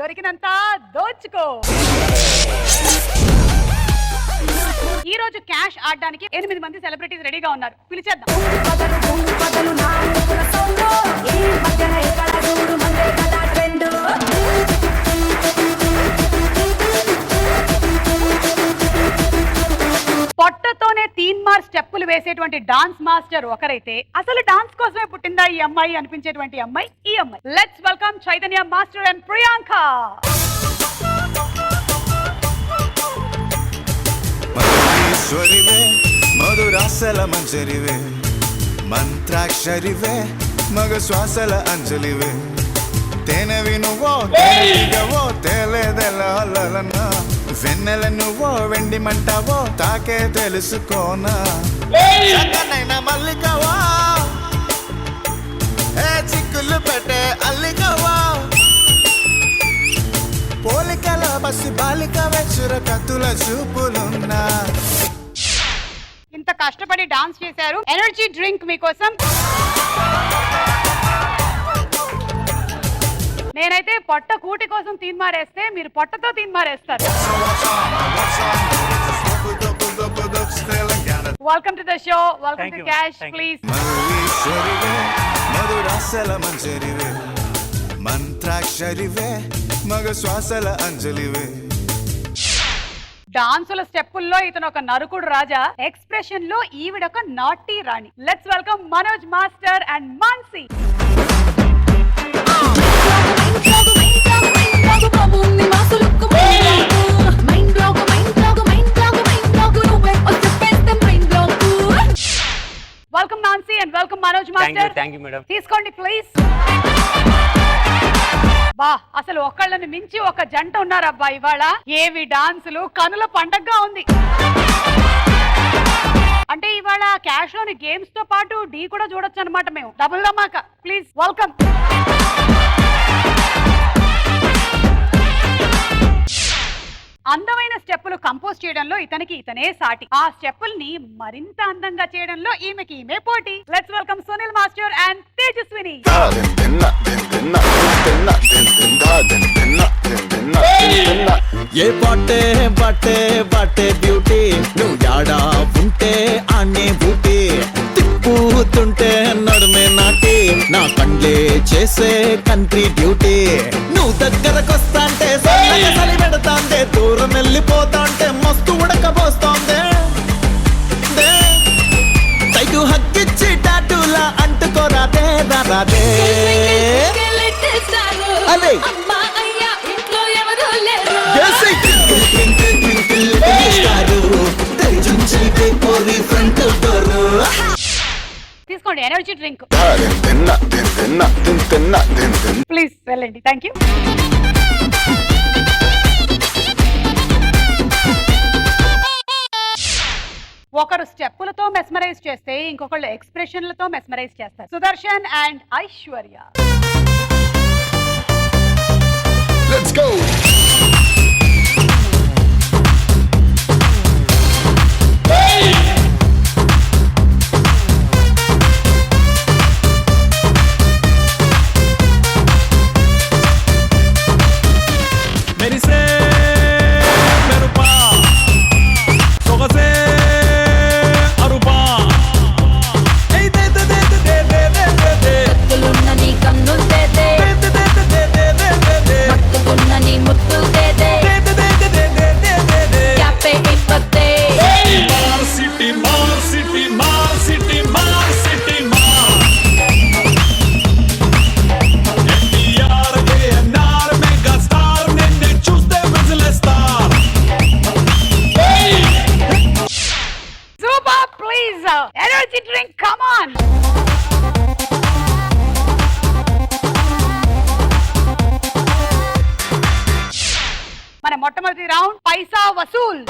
దొరికినంత దోచుకో. ఈ రోజు క్యాష్ ఆడడానికి 8 మంది సెలబ్రిటీస్ రెడీగా ఉన్నారు. పిలిచేద్దాం. పొట్టతోనే తీన్మార్ స్టెప్పులు వేసేటువంటి డాన్స్ మాస్టర్ ఒకరైతే అసలు డాన్స్ కోసమే పుట్టిందా ఈ అమ్మాయి అనిపించేటువంటి అమ్మాయి ఈ అమ్మాయి. Let's welcome Chaitanya master and Priyanka. మధురేశ్వరివే మధురాసల మంజరివే మంత్రాక్షరివే మగ శ్వాసల అంజలివే తేనెవి నువ్వో తేనెవో తేలేదెలన్నా వెన్నెల నువ్వో వెండి మంటావో తాకే తెలుసుకోనా మల్లికవా ఏ చిక్కులు పెట్టే అల్లికవా పోలికల బస్సు బాలిక వెచ్చుర కత్తుల చూపులున్నా. ఇంత కష్టపడి డాన్స్ చేశారు. ఎనర్జీ డ్రింక్ మీకోసం. నేనైతే పొట్ట కూటి కోసం తీన్మారేస్తే మీరు పొట్టతో తీన్మారేస్తారు. Welcome to the show. Welcome to cash please. మధురాసల మంజరివే మంత్రాక్షరివే మగ శ్వాసల అంజలివే. డాన్సుల స్టెప్పుల్లో ఇతను ఒక నరుకుడు రాజా, ఎక్స్ప్రెషన్ లో ఈవిడొక నాటీ రాణి. Let's welcome Manoj master and Mansi. Welcome Nancy and welcome Manoj master. Thank you madam. తీసుకోండి ప్లీజ్. బా అసలు ఒకళ్ళని మించి ఒక జంట ఉన్నారబ్బా ఇవాళ. ఏవి డాన్సులు, కనుల పండగగా ఉంది. అంటే ఇవాళ క్యాష్ లోని గేమ్స్ తో పాటు డి కూడా చూడొచ్చు అనమాట. మేము డబుల్ ధమాకా. Please welcome. అందమైన స్టెప్పులు కంపోజ్ చేయడంలో ఇతనే సాటి. ఆ స్టెప్పుల్ని మరింత అందంగా చేయడంలో ఈమె పోటీ. Let's welcome Sunil master and Tejaswini. ఏ బాటే బాటే బాటే బ్యూటీ నువ్వు యాడా ఉంటే ఆనే బూటీ తిప్పుతుంటే నడుమే నాటి నా కండ్లే చేసే కంట్రీ డ్యూటీ నువ్వు దగ్గరకొస్తాంటే సలి పెడతాందే దూరం వెళ్ళిపోతాంటే మస్తు ఉడకబోస్తోందే తైకు హక్కిచ్చి టాటూలా అంటుకోరాదే రాదే అదే తీసుకోండి ఎనర్జీ డ్రింక్ ప్లీజ్. వెళ్ళండి. Thank you. ఒకరు స్టెప్పులతో మెస్మరైజ్ చేస్తే ఇంకొకళ్ళు ఎక్స్ప్రెషన్లతో మెస్మరైజ్ చేస్తారు. Sudarshan and Aishwarya. Let's go. Energy drink, come on! మన మొట్టమొదటి రౌండ్ పైసా వసూల్.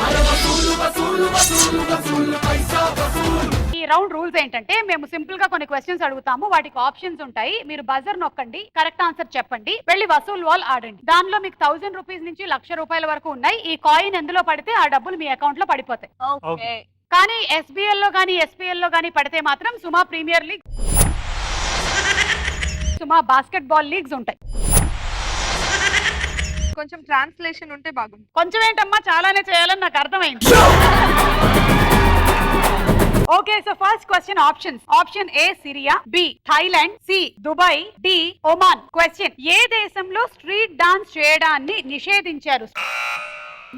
ఈ రౌండ్ రూల్స్ ఏంటంటే మేము సింపుల్ గా కొన్ని క్వశ్చన్స్ అడుగుతాము, వాటికి ఆప్షన్స్ ఉంటాయి. మీరు బజర్ నొక్కండి, కరెక్ట్ ఆన్సర్ చెప్పండి, వెళ్ళి వసూల్ వాల్ ఆడండి. దానిలో మీకు 1000 రూపీస్ నుంచి 1,00,000 రూపాయల వరకు ఉన్నాయి. ఈ కాయిన్ ఎందులో పడితే ఆ డబ్బులు మీ అకౌంట్ లో పడిపోతాయి. కానీ ఎస్బిఎల్ లో గానీ ఎస్పీఎల్ లో గానీ పడితే మాత్రం సుమా ప్రీమియర్ లీగ్, సుమా బాస్కెట్ బాల్ లీగ్స్ ఉంటాయి. కొంచెం ట్రాన్స్లేషన్ ఉంటే బాగుంది. కొంచెం ఏంటమ్మా, చాలానే చేయాలని నాకు అర్థమైంది. Okay, so first question options. Option A Syria, B Thailand, C Dubai, D Oman. Question: ఏ దేశంలో స్ట్రీట్ డాన్స్ చేయడాన్ని నిషేధించారు?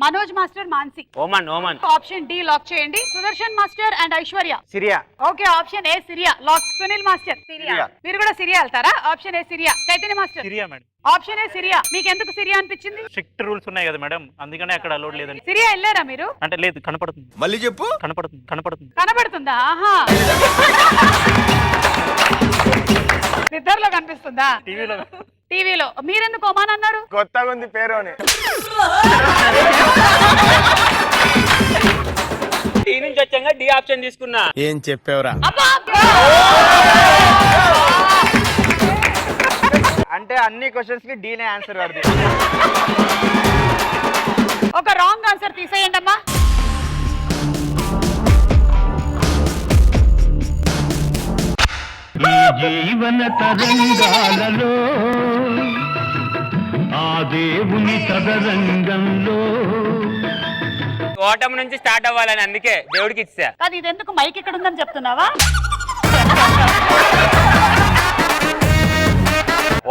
Manoj master, Mansi. Oman. Option D lock చేయండి. Sudarshan master and Aishwarya. Syria. Okay, option A Syria lock. Sunil master Syria. మీరు కూడా Syria వెళ్తారా? Option A Syria. Chaitanya master Syria madam. Option A Syria. మీకు ఎందుకు సిరియా అనిపించింది? స్ట్రిక్ట్ రూల్స్ ఉన్నాయి కదా మేడం, అందుకనే అక్కడ అలౌడ్ లేదండి. సిరియా వెళ్ళారా మీరు? అంటే లేదు, కనపడుతుంది. మళ్ళీ చెప్పు. కనపడుతుంది. కనబడుతుందా? ఆహా, నిద్రలో కనిపిస్తుందా? టీవీలో. మీరెందుకు ఒమాన్ అన్నారు? కొత్తగా ఉంది పేరు అని. టీ నుంచి వచ్చాక డి ఆప్షన్ తీసుకున్నా. ఏం చెప్పావురా? అబ్బా! అంటే అన్ని క్వశ్చన్స్ కి డీనే ఆన్సర్ పడుతుంది. ఒక రాంగ్ ఆన్సర్ తీసేయండి అమ్మా. ఈ జీవన తరంగాలలో ఆ దేవుని తదరంగంలో ఓటమి నుంచి స్టార్ట్ అవ్వాలని అందుకే దేవుడికి ఇచ్చా. కాదు, ఇది ఎందుకు మైక్ ఇక్కడ ఉందని చెప్తున్నావా?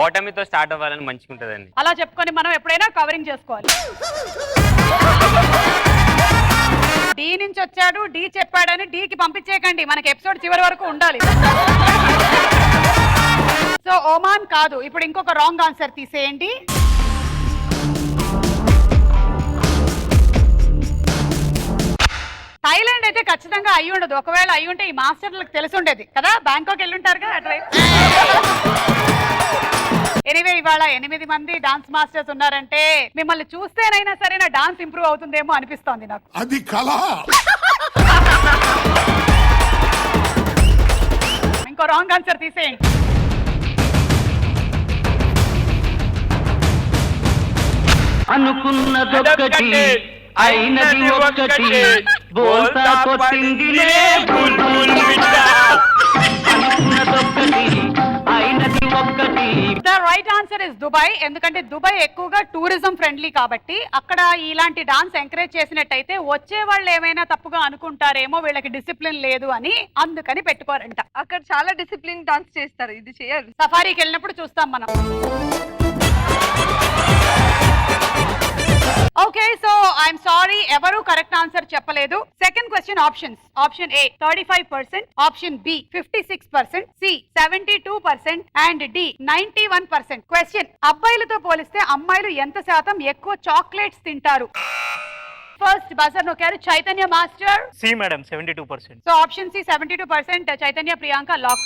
ఓటమితో స్టార్ట్ అవ్వాలని మంచిగుంటదండి. అలా చెప్పుకొని మనం ఎప్పుడైనా కవరింగ్ చేసుకోవాలి. డి నుంచి వచ్చాడు, డి చెప్పాడని డి కి పంపించేయకండి, మనకి ఎపిసోడ్ చివరి వరకు ఉండాలి. సో ఒమాన్ కాదు. ఇప్పుడు ఇంకొక రాంగ్ ఆన్సర్ తీసేయండి. థాయిలాండ్ అయితే ఖచ్చితంగా అయ్యి ఉండదు. ఒకవేళ అయ్యి ఉంటే ఈ మాస్టర్లకు తెలిసి ఉండేది కదా, బ్యాంకాక్ వెళ్ళుంటారు కదా అటువైపు. ఎనివే, ఇవాళ 8 మంది డాన్స్ మాస్టర్స్ ఉన్నారంటే మిమ్మల్ని చూస్తేనైనా సరే నా డాన్స్ ఇంప్రూవ్ అవుతుందేమో అనిపిస్తోంది నాకు. అది కళ. ఇంకో రాంగ్ ఆన్సర్ తీసేయండి. అనుకున్నదొక్కటి అయినది ఒక్కటి బోల్తా కొట్టిందిలే బుల్బుల్ బిడ్డ. అనుకున్నదొక్కటి అయినది ఒక్కటి. The right answer is Dubai. ఎందుకంటే దుబాయ్ ఎక్కువగా టూరిజం ఫ్రెండ్లీ కాబట్టి అక్కడ ఇలాంటి డాన్స్ ఎంకరేజ్ చేసినట్టయితే వచ్చే వాళ్ళు ఏమైనా తప్పుగా అనుకుంటారేమో, వీళ్ళకి డిసిప్లిన్ లేదు అని, అందుకని పెట్టుకోరంట. అక్కడ చాలా డిసిప్లిన్ డాన్స్ చేస్తారు, ఇది చేయరు. సఫారీకి వెళ్ళినప్పుడు చూస్తాం మనం. ఓకే, సో ఐఎమ్ సారీ, ఎవరు కరెక్ట్ ఆన్సర్ చెప్పలేదు. Second question options. Option A 35%, option B 56%, C 72% and D 91%. Question: అబ్బాయిలతో పోలిస్తే అమ్మాయిలు ఎంత శాతం ఎక్కువ చాక్లెట్స్ తింటారు? ఫస్ట్ బజర్ నొక్కారు Chaitanya master. C madam, 72%. So option C 72%. Chaitanya, Priyanka lock.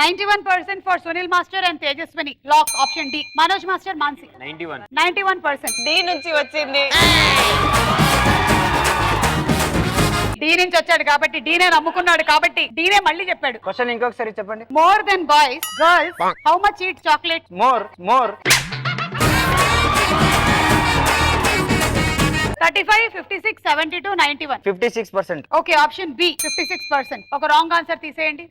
91% for Sunil master and Tejaswini lock. Option D. Manoj master, Mansi. 91%. D నుంచి వచ్చింది. డి నుంచి వచ్చాడు కాబట్టి, డీనే నమ్ముకున్నాడు కాబట్టి డీనే మళ్ళీ చెప్పాడు. క్వశ్చన్ ఇంకొకసారి చెప్పండి. More than boys, girls how much eat chocolate? More 35, 56, 72, 91. 56%. Okay, option B 56%. ఒక రాంగ్ ఆన్సర్ తీసేయండి.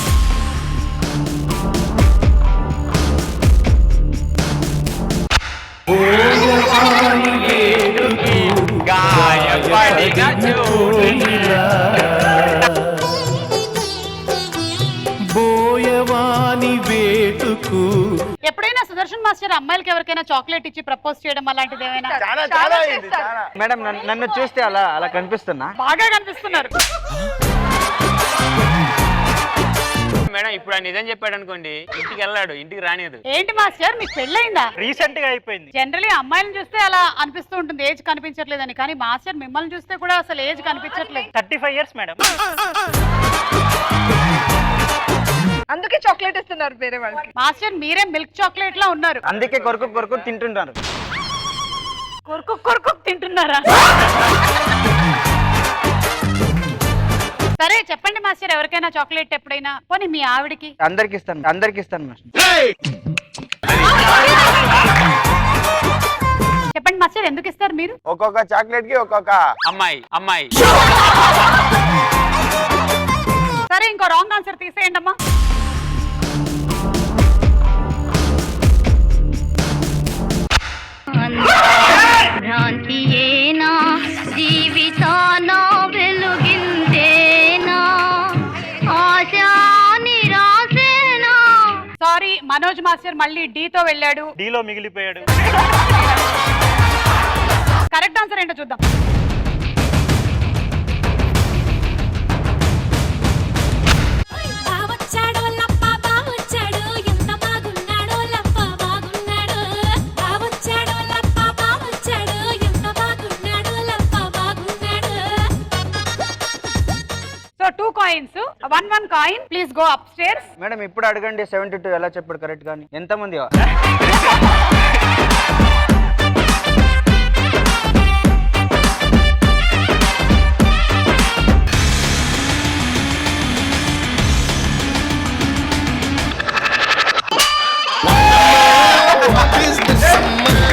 బోయవాని వేటుకు. ఎప్పుడైనా సుదర్శన్ మాస్టర్ అమ్మాయిలకి ఎవరికైనా చాక్లెట్ ఇచ్చి ప్రపోజ్ చేయడం అలాంటిది ఏమైనా? చాలా మేడం, నన్ను చూస్తే అలా కనిపిస్తున్నా? బాగా కనిపిస్తున్నారు మేడం. ఇప్పుడు ఆయన నిజం చెప్పాడు అనుకోండి, ఇంటికి వెళ్ళాడు, ఇంటికి రానియదు. ఏంటి మాస్టర్, మీకు పెళ్ళయిందా? రీసెంట్ గా అయిపోయింది. జనరలీ అమ్మాయిలను చూస్తే అలా అనిపిస్తూ ఉంటుంది, ఏజ్ కనిపించట్లేదని. కానీ మాస్టర్ మిమ్మల్ని చూస్తే కూడా అసలు ఏజ్ కనిపించట్లేదు. 35 years మేడం. అందుకే చాక్లెట్ ఇస్తున్నారు వేరే వాళ్ళకి. మాస్టర్ మీరే మిల్క్ చాక్లెట్ లా ఉన్నారు. అందుకే కొరకు తింటుంటారు. కొరుకు తింటున్నారా? సరే చెప్పండి మాస్టర్, ఎవరికైనా చాక్లెట్ ఎప్పుడైనా, పోనీ మీ ఆవిడికి? అందరికి ఇస్తాను మాస్టర్. చెప్పండి మాస్టర్, ఎందుకు ఇస్తారు మీరు? ఒక్కొక్క చాక్లెట్ కి ఒక్కొక్క అమ్మాయి. సరే, ఇంకో రాంగ్ ఆన్సర్ తీసేయండి అమ్మా. మనోజ్ మాస్టర్ మళ్ళీ D తో వెళ్ళాడు. డీలో మిగిలిపోయాడు. కరెక్ట్ ఆన్సర్ ఏంటో చూద్దాం. So 2 coins, 1 coin. Please go up stairs. Madam ఇప్పుడు అడగండి 72 ఎలా చెప్పాడు కరెక్ట్ గాని ఎంతమంది What is this summer?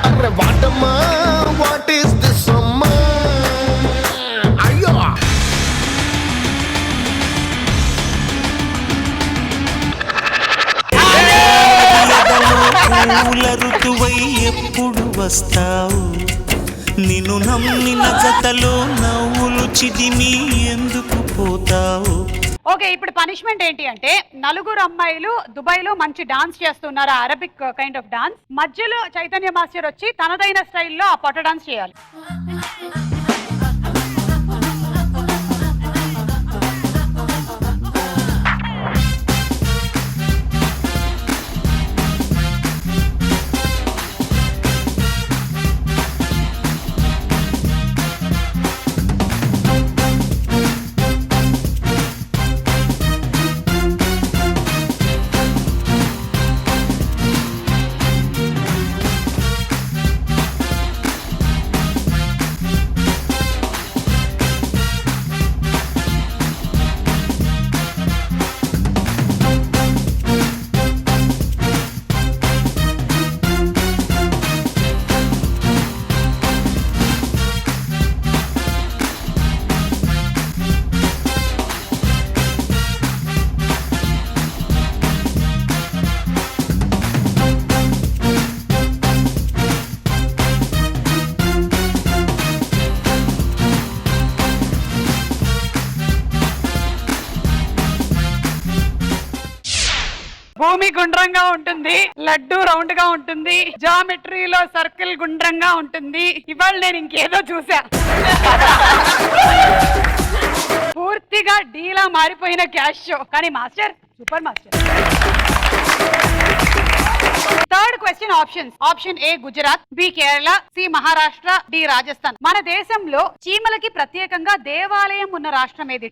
Arre vaatama, what is this summer? Ayyo! పూల ఋతువై ఎప్పుడు వస్తావు నిన్ను నమ్మిన జతలో నవ్వులు చిదిమి ఎందుకు పోతావు. ఓకే, ఇప్పుడు పనిష్మెంట్ ఏంటి అంటే నలుగురు అమ్మాయిలు దుబాయ్ లో మంచి డాన్స్ చేస్తున్నారు, అరబిక్ కైండ్ ఆఫ్ డాన్స్. మధ్యలో చైతన్య మాస్టర్ వచ్చి తనదైన స్టైల్లో ఆ పొట్ట డాన్స్ చేయాలి. భూమి గుండ్రంగా ఉంటుంది, లడ్డు రౌండ్ గా ఉంటుంది, జామెట్రీలో సర్కిల్ గుండ్రంగా ఉంటుంది. ఇవాళ నేను ఇంకేదో చూసా. పూర్తిగా డీలా మారిపోయిన క్యాష్ షో. కానీ master super master. Third question options. Option A Gujarat, B Kerala, C Maharashtra, D Rajasthan. మన దేశంలో చీమలకి ప్రత్యేకంగా దేవాలయం ఉన్న రాష్ట్రం ఏది?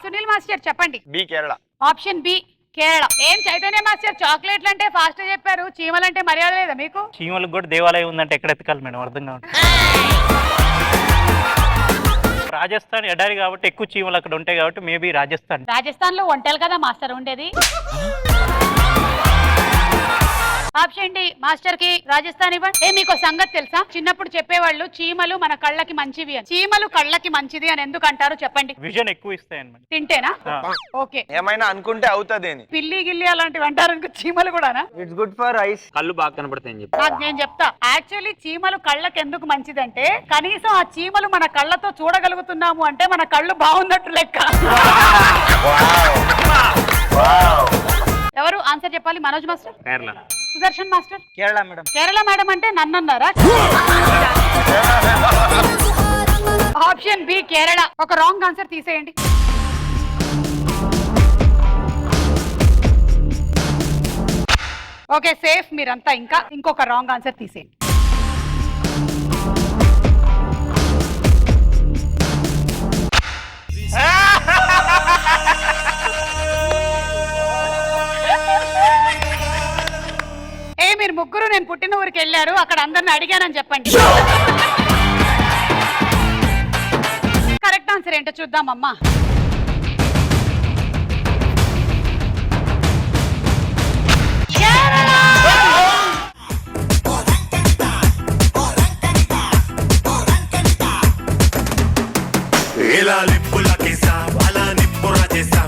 సునీల్ మాస్టర్ చెప్పండి. B Kerala. Option B Kerala. ఏం చైతన్య మాస్టర్ చాక్లెట్లు అంటే ఫాస్ట్ చెప్పారు, చీమలంటే మర్యాద లేదా మీకు? చీమలకు కూడా దేవాలయం ఉందంటే ఎక్కడ ఎత్తుకాలి మేడం, అర్థం కాదు. రాజస్థాన్ ఎడారి కాబట్టి ఎక్కువ చీమలు అక్కడ ఉంటాయి కాబట్టి మేబీ రాజస్థాన్. రాజస్థాన్ లో ఒంటెలు కదా మాస్టర్ ఉండేది. ఆప్షన్ డి మాస్టర్ కి రాజస్థాన్ ఇవ్వండి. మీకు సంగతి తెలుసా, చిన్నప్పుడు చెప్పేవాళ్ళు చీమలు మన కళ్ళకి మంచివి అని. చీమలు కళ్ళకి మంచిది అని ఎందుకు అంటారు చెప్పండి? విజన్ ఎక్కువ ఇస్తాయన్నమాట. తింటేనా? ఓకే. ఏమైనా అనుకుంటే అవుతుంది. పిల్లి గిల్లి అలాంటివి అంటారు చీమలు కూడానా? It's good for ice. కళ్ళు బాగా కనబడతాయని చెప్పి నాకు నేను చెప్తా. యాక్చువల్లీ చీమలు కళ్ళకి ఎందుకు మంచిదంటే కనీసం ఆ చీమలు మన కళ్ళతో చూడగలుగుతున్నాము అంటే మన కళ్ళు బాగున్నట్టు లెక్క. ఎవరు ఆన్సర్ చెప్పాలి? Manoj master, Kerala. Sudarshan master, Kerala madam. Kerala madam అంటే నన్ను అన్నారా? Option B Kerala. ఒక రాంగ్ ఆన్సర్ తీసేయండి. ఓకే సేఫ్ మీరంతా. ఇంకా ఇంకొక రాంగ్ ఆన్సర్ తీసేయండి. మీరు ముగ్గురు నేను పుట్టిన ఊరికి వెళ్ళారు, అక్కడ అందరిని అడిగానని చెప్పండి. కరెక్ట్ ఆన్సర్ ఏంటో చూద్దామమ్మా. ఇలా లిప్పులకేసా అలా నిప్పురా చేసా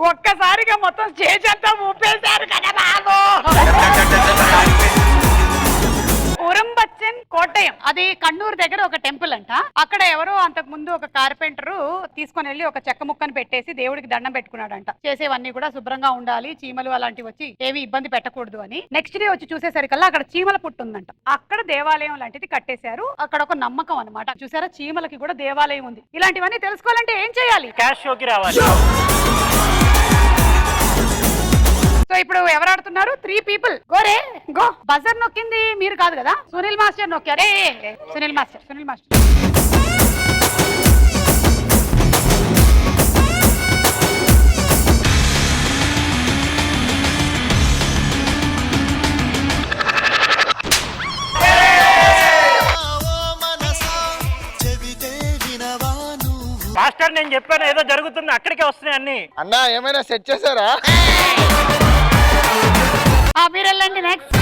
ఒక్కసారిగా మొత్తం స్టేజ్ అంతా ఊపేశారు కదా బాబు. క్వశ్చన్ కోట్టయం. అది కണ്ണూరు దగ్గర ఒక టెంపుల్ అంట. అక్కడ ఎవరో అంతకు ముందు ఒక కార్పెంటర్ తీసుకొని వెళ్ళి ఒక చెక్క ముక్కను పెట్టేసి దేవుడికి దండం పెట్టుకున్నాడంట. చేసేవన్నీ కూడా శుభ్రంగా ఉండాలి, చీమలు అలాంటివి వచ్చి ఏవి ఇబ్బంది పెట్టకూడదు అని. నెక్స్ట్ డే వచ్చి చూసేసరికల్లా అక్కడ చీమల పుట్టుందంట. అక్కడ దేవాలయం లాంటిది కట్టేశారు. అక్కడ ఒక నమ్మకం అన్నమాట. చూసారా, చీమలకి కూడా దేవాలయం ఉంది. ఇలాంటివన్నీ తెలుసుకోవాలంటే ఏం చేయాలి? క్యాష్ షోకి రావాలి. సో ఇప్పుడు ఎవరు ఆడుతున్నారు? 3 people. గోరే గో. బజర్ నొక్కింది మీరు కాదు కదా, సునీల్ మాస్టర్ నొక్కారే. సునీల్ మాస్టర్. మాస్టర్ నేను చెప్పాను ఏదో జరుగుతుంది, అక్కడికే వస్తున్నాయి అన్ని. అన్నా ఏమైనా సెట్ చేశారా? మీరు వెళ్ళండి. నెక్స్ట్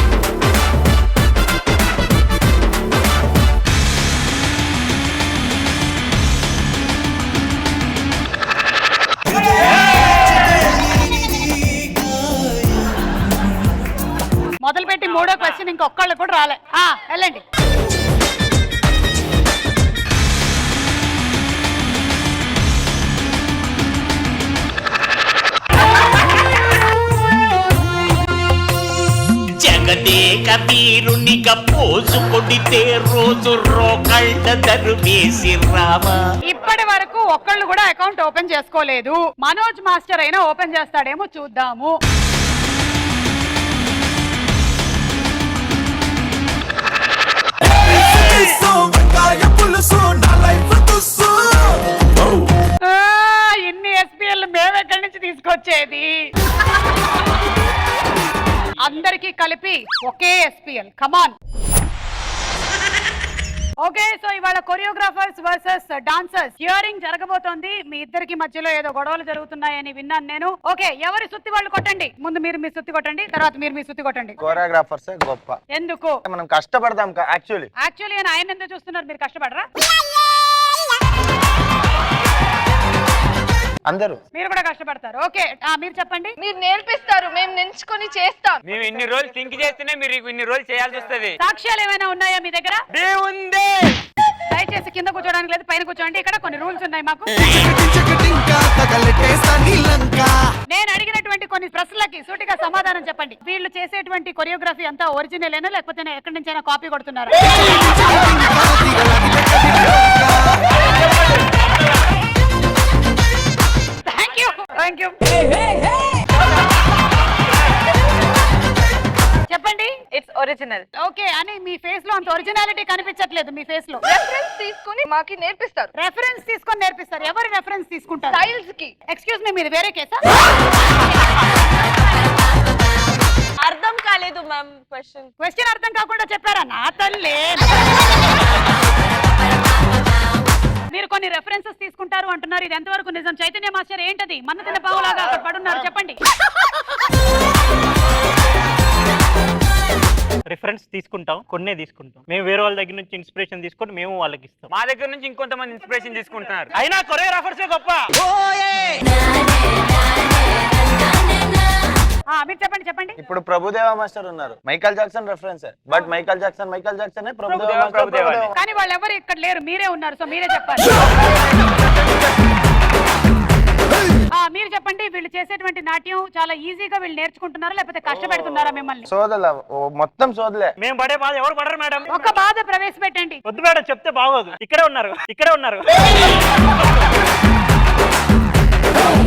మొదలుపెట్టి 3వ క్వశ్చన్ ఇంకొకళ్ళు కూడా రాలే. వెళ్ళండి. జగదేక వీరునిగా పోసు కొడితే రోజు రోకళ్ళ దరువేసి రావా. ఇప్పటి వరకు ఒక్కళ్ళు కూడా అకౌంట్ ఓపెన్ చేసుకోలేదు. మనోజ్ మాస్టర్ అయినా ఓపెన్ చేస్తాడేమో చూద్దాము. ఇన్ని ఎస్పీఎల్ మేము ఎక్కడి నుంచి తీసుకొచ్చేది? అందరికీ కలిపి ఒకే ఎస్పీఎల్. కమాన్. ఓకే, సో ఇవాళ కొరియోగ్రాఫర్స్ వర్సెస్ డాన్సర్స్ హియరింగ్ జరగబోతోంది. మీ ఇద్దరికి మధ్యలో ఏదో గొడవలు జరుగుతున్నాయని విన్నాను నేను. ఓకే, ఎవరి సుత్తి వాళ్ళు కొట్టండి. ముందు మీరు మీ సుత్తి కొట్టండి, తర్వాత మీరు మీ సుత్తి కొట్టండి. కోరియోగ్రాఫర్స్ గొప్ప. ఎందుకు? మనం కష్టపడదాం. యాక్చువల్లీ ఆయన ఎందుకు చూస్తున్నారు? మీరు కష్టపడరా? అందరూ మీరు కూడా కష్టపడతారు. ఓకే, మీరు చెప్పండి. మీరు నేర్పిస్తారు, మేము నెంచుకొని చేస్తాం. మేము ఇన్ని రోజులు థింక్ చేస్తేనే మీరు ఇన్ని రోజులు చేయాల్సి వస్తుంది. సాక్ష్యాలు ఏమైనా ఉన్నాయా మీ దగ్గర? ఉంది. దయచేసి కింద కూర్చోడానికి లేదు, పైన కూర్చోండి. ఇక్కడ కొన్ని రూల్స్ ఉన్నాయి మాకు. నేను అడిగినటువంటి కొన్ని ప్రశ్నలకి సూటిగా సమాధానం చెప్పండి. వీళ్ళు చేసేటువంటి కొరియోగ్రఫీ అంతా ఒరిజినల్ ఏనా లేకపోతే ఎక్కడి నుంచైనా కాపీ కొడుతున్నారు? Thank you. చెప్పండి. It's original. ఓకే అని మీ ఫేస్ లో అంత ఒరిజినాలిటీ కనిపించట్లేదు. మీ ఫేస్ లో రెఫరెన్స్ తీసుకొని మాకి నేర్పిస్తారు. రెఫరెన్స్ తీసుకొని నేర్పిస్తారు. ఎవరు రెఫరెన్స్ తీసుకుంటారు? స్టైల్స్ కి. ఎక్స్క్యూజ్ మీ, మీరు వేరే కేసా? అర్థం కాలేదు మ్యామ్ క్వశ్చన్ అర్థం కాకుండా చెప్పారా? నా తల్లే. మీరు కొన్ని రెఫరెన్సెస్ తీసుకుంటారు అంటున్నారు. ఇది ఎంతవరకు నిజం? చైతన్య మాస్టర్ ఏంటది? మన్నతిన పావులాగా అక్కడ పడున్నారు. చెప్పండి. రిఫరెన్స్ తీసుకుంటాం, కొన్నే తీసుకుంటాం. మేము వేరే వాళ్ళ దగ్గర నుంచి ఇన్స్పిరేషన్ తీసుకొని మేము వాళ్ళకి ఇస్తాం. మా దగ్గర నుంచి ఇంకొంతమంది ఇన్స్పిరేషన్ తీసుకుంటున్నారు. అయినా కొరియోగ్రాఫర్సే గొప్ప. మీరు చెప్పండి. ఇప్పుడు ప్రభుదేవా మాస్టర్ ఉన్నారు. Michael Jackson reference, but Michael Jackson Prabhudeva. కానీ వాళ్ళు ఎవరు ఇక్కడ లేరు, మీరే ఉన్నారు. సో మీరే చెప్పాలి. మీరు చెప్పండి. వీళ్ళు చేసేటువంటి నాట్యం చాలా ఈజీగా వీళ్ళు నేర్చుకుంటున్నారా లేకపోతే కష్టపెడుతున్నారా మిమ్మల్ని? సోదల మొత్తం సోదలే. మేము పడే బాధ ఎవరు పడరు మేడం. ఒక బాధ ప్రవేశపెట్టండి. వద్దు మేడం, చెప్తే బాగోదు. ఇక్కడే ఉన్నారు.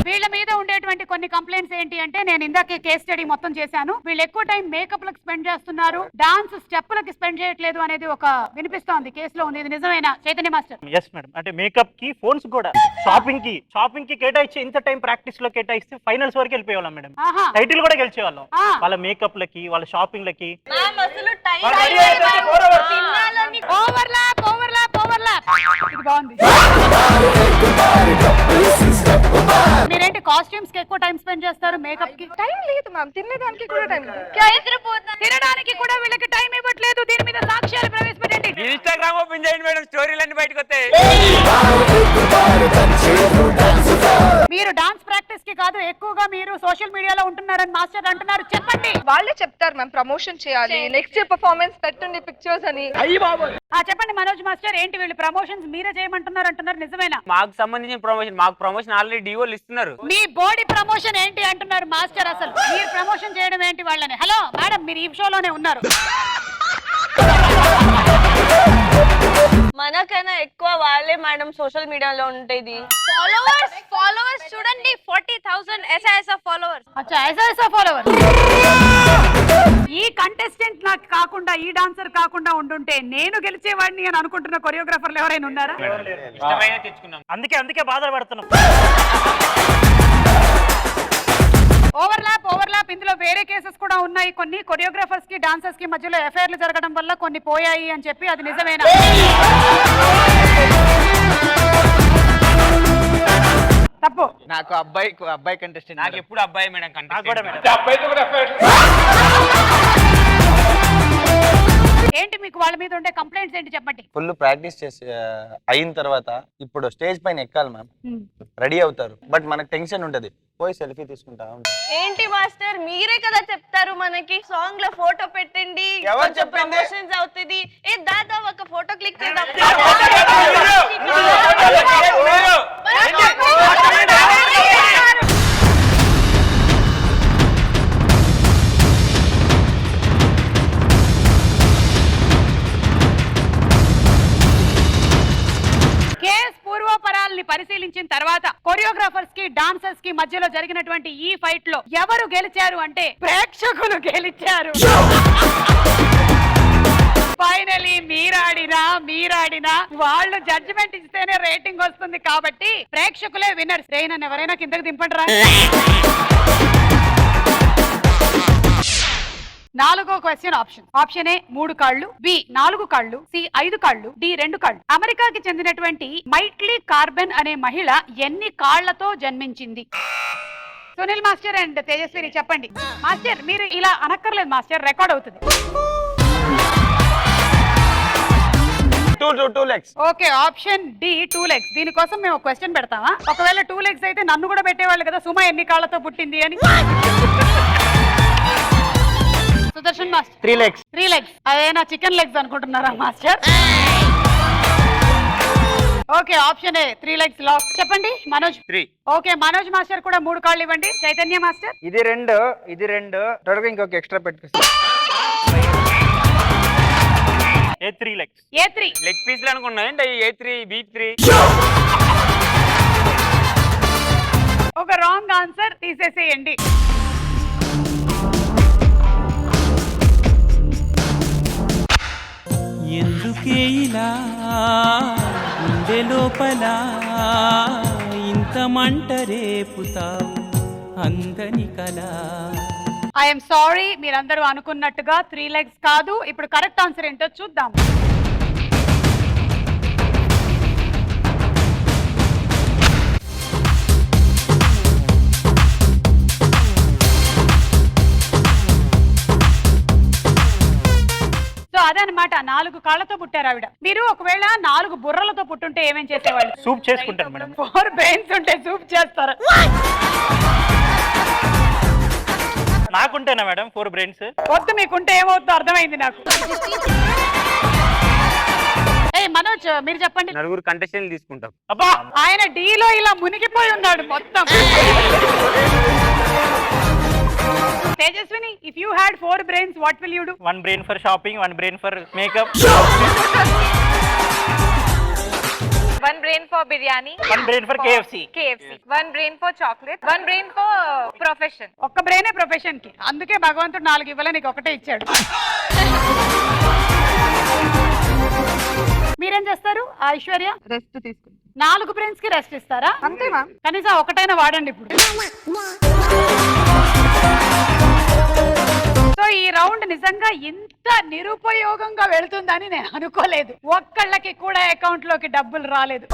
వీళ్ళ మీద ఉండేటువంటి కొన్ని కంప్లైంట్స్ ఏంటి అంటే, నేను ఇందాకే కేస్ స్టడీ మొత్తం చేశాను. వీళ్ళు ఎక్కువ టైం మేకప్ లకు స్పెండ్ చేస్తున్నారు, డాన్స్ స్టెప్పులకి స్పెండ్ చేయట్లేదు అనేది ఒక వినిపిస్తోంది. కేసులో ఉంది. ఇది నిజమేనా చైతన్య మాస్టర్? Yes madam. అంటే మేకప్ కి, ఫోన్స్ కూడా, షాపింగ్ కి కేటాయించి ఇంత టైం ప్రాక్టీస్ లో కేటాయిస్తే ఫైనల్స్ వరకు వెళ్ళిపోయేవాళ్ళం మేడం. టైటిల్ కూడా గెలిచేవాళ్ళం. వాళ్ళ మేకప్ లకి, వాళ్ళ షాపింగ్ లకి. ఇది బాగుంది. మీరేంటి కాస్ట్యూమ్స్ కి ఎక్కువ టైం స్పెండ్ చేస్తారు, మేకప్ కి టైం లేదు మ్యామ్. తినడానికి కూడా టైం లేదు. తినడానికి కూడా వీళ్ళకి టైం ఇవ్వట్లేదు. దీని మీద సాక్ష్యాలు ప్రవేశపెట్టండి. ఇన్స్టాగ్రామ్ ఓపెన్ చేయండి మేడం, స్టోరీలన్నీ బయటకు వస్తాయి. మీరు డాన్స్ ప్రాక్టీస్ కి కాదు, ఎక్కువగా మీరు సోషల్ మీడియాలో ఉంటున్నారని మాస్టర్ అంటున్నారు. చెప్పండి. వాళ్ళే చెప్తారు మ్యామ్ ప్రమోషన్ చేయాలి, నెక్స్ట్ పర్ఫార్మెన్స్ పెట్టండి పిక్చర్స్ అని. చెప్పండి మనోజ్ మాస్టర్, ఏంటి వీళ్ళు ప్రమోషన్స్ మీరే చేయమంటున్నారు అంటున్నారు, నిజమేనా? మాకు సంబంధించిన ప్రమోషన్, మాకు ప్రమోషన్ ఆల్రెడీ డివోలు ఇస్తున్నారు. మీ బాడీ ప్రమోషన్ ఏంటి అంటున్నారు మాస్టర్, అసలు మీరు ప్రమోషన్ చేయడం ఏంటి వాళ్ళని? హలో మేడం, మీరు ఈ షోలోనే ఉన్నారు. మనకైనా ఎక్కువ వాళ్ళే మేడం సోషల్ మీడియాలో ఉండేది. ఫాలోవర్స్ చూడండి 40,000 ऐसा ఫాలోవర్స్. అచ్చా, ऐसा ఫాలోవర్స్. ఈ కంటెస్టెంట్ నాకు కాకుండా, ఈ డాన్సర్ కాకుండా ఉండుంటే నేను గెలిచేవాడిని అని అనుకుంటున్న కొరియోగ్రాఫర్లు ఎవరైనా ఉన్నారా? ఇష్టమైన తెచ్చుకున్నాం. అందుకే బాధపడుతున్నాం. ఓవర్లాప్ ఇందులో వేరే కేసెస్ కూడా ఉన్నాయి. కొన్ని కొరియోగ్రాఫర్స్ కి డాన్సర్స్ కి మధ్యలో అఫైర్లు జరగడం వల్ల కొన్ని పోయాయి అని చెప్పి, అది నిజమేనా? తప్పు. నాకు అబ్బాయి కంటెస్టెంట్. నాకు ఎప్పుడు అబ్బాయి మేడం ఏంటి మీకు వాళ్ళ మీద ఉండే కంప్లైంట్స్ ఏంటి చెప్పండి. ఫుల్ ప్రాక్టీస్ చేసి అయిన తర్వాత ఇప్పుడు స్టేజ్ పైన ఎక్కాలి మ్యామ్, రెడీ అవుతారు, బట్ మనకు టెన్షన్ ఉంటది, పోయి సెల్ఫీ తీసుకుంటా ఉంటాం. ఏంటి మాస్టర్, మీరే కదా చెప్తారు మనకి సాంగ్ లో ఫోటో పెట్టండి, ఎవరు చెప్పింది? ప్రమోషన్స్ అవుతుంది. ఏ దాదా ఒక ఫోటో క్లిక్ చేద్దాం. పూర్వపరాల్ని పరిశీలించిన తర్వాత కొరియోగ్రాఫర్స్ కి డాన్సర్స్ కి మధ్యలో జరిగినటువంటి ఈ ఫైట్ లో ఎవరు గెలిచారు అంటే ప్రేక్షకులు గెలిచారు. ఫైనలీ మీరాడినా వాళ్ళు జడ్జిమెంట్ ఇస్తేనే రేటింగ్ వస్తుంది కాబట్టి ప్రేక్షకులే విన్నర్స్. నన్ను ఎవరైనా కిందకి దింపండి రా. 4వ క్వశ్చన్ ఆప్షన్ ఏ 3 కాళ్ళు, బి 4 కాళ్ళు, సి 5 కాళ్ళు, డి 2 కాళ్ళు. అమెరికాకి చెందినటువంటి మైట్లీ కార్బెన్ అనే మహిళ ఎన్ని కాళ్లతో జన్మించింది? సునీల్ మాస్టర్ అండ్ తేజస్విని చెప్పండి. మాస్టర్ మీరు ఇలా అనక్కర్లేదు మాస్టర్, రికార్డ్ అవుతుంది. 2 legs. Okay, option D 2 legs. దీనికోసం మేము క్వశ్చన్ పెడతామా? ఒకవేళ 2 legs అయితే నన్ను కూడా పెట్టేవాళ్ళు కదా, సుమ ఎన్ని కాళ్ళతో పుట్టింది అని. Sudarshan master 3 legs. 3 legs. అదేనా చికెన్ లెగ్స్ అనుకుంటున్నారా master? Okay, option A 3 legs lock. చెప్పండి మనోజ్. 3. ఓకే, మనోజ్ మాస్టర్ కూడా 3 కాళ్ళు ఇవ్వండి. చైతన్య మాస్టర్ ఇది రెండు తొడగ ఇంకొక ఎక్స్ట్రా పెట్టుకొస్తా. A3 legs. A3 లెగ్ పీస్లు అనుకున్నా ఏంటి? A3 B3. ఒక రాంగ్ ఆన్సర్ తీసేసేయండి. ఎందుకే ఇలా గుండె లోపల ఇంత మంట రేపుతావు అందని కలా. ఐఎమ్ సారీ, మీరందరూ అనుకున్నట్టుగా 3 legs కాదు. ఇప్పుడు కరెక్ట్ ఆన్సర్ ఏంటో చూద్దాం. సో అదనమాట, 4 కాళ్ళతో పుట్టారు ఆవిడ. మీరు ఒకవేళ 4 బుర్రలతో పుట్టుంటే ఏమేం చేసేవాళ్ళు? సూప్ చేసుకుంటారు మేడం. 4 బ్రెయిన్స్ ఉంటే సూప్ చేస్తారు. నాకుంటేనా మేడం 4 బ్రెయిన్స్? వద్దు, మీకుంటే ఏమవుతుందో అర్థమైంది నాకు. మనోజ్ మీరు చెప్పండి. 4 కంటెస్టెంట్లు తీసుకుంటాం. అబ్బా, ఆయన డీలో ఇలా మునిగిపోయి ఉన్నాడు మొత్తం. Tejaswini, if you had 4 brains, what will you do? 1 brain for shopping, 1 brain for makeup, 1 brain for biryani, 1 brain for KFC, 1 brain for chocolate, 1 brain for profession. ఒక్క బ్రెయినే ప్రొఫెషన్ కి, అందుకే భగవంతుడు 4 ఇవ్వాల, నీకు ఒకటే ఇచ్చాడు. మీరేం చేస్తారు ఐశ్వర్య? రెస్ట్ తీసుకుంటాం. 4 brains కి రెస్ట్ ఇస్తారా? అంతే మ్యామ్. కనీసం ఒకటైనా వాడండి ఇప్పుడు. సో ఈ రౌండ్ నిజంగా ఇంత నిరుపయోగంగా వెళుతుందని నేను అనుకోలేదు. ఒక్కళ్ళకి కూడా అకౌంట్ లోకి డబ్బులు రాలేదు.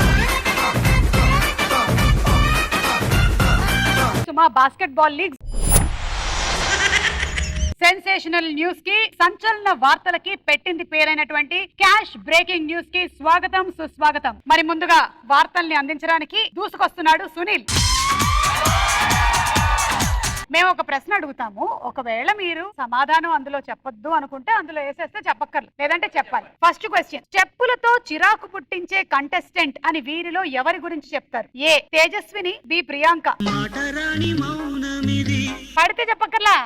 Suma basketball league sensational news కి, సంచలన వార్తలకి పెట్టింది పేరైనటువంటి క్యాష్ బ్రేకింగ్ న్యూస్ కి స్వాగతం సుస్వాగతం. మరి ముందుగా వార్తల్ని అందించడానికి దూసుకొస్తున్నాడు సునీల్. మేము ఒక ప్రశ్న అడుగుతాము, ఒకవేళ మీరు సమాధానం అందులో చెప్పొద్దు అనుకుంటే అందులో వేసేస్తే చెప్పక్కర్లేదు, లేదంటే చెప్పాలి. ఫస్ట్ క్వశ్చన్, చెప్పులతో చిరాకు పుట్టించే కంటెస్టెంట్ అని వీరిలో ఎవరి గురించి చెప్తారు? ఏ తేజస్విని, బి ప్రియాంక. పడితే చెప్పక్కర్లా.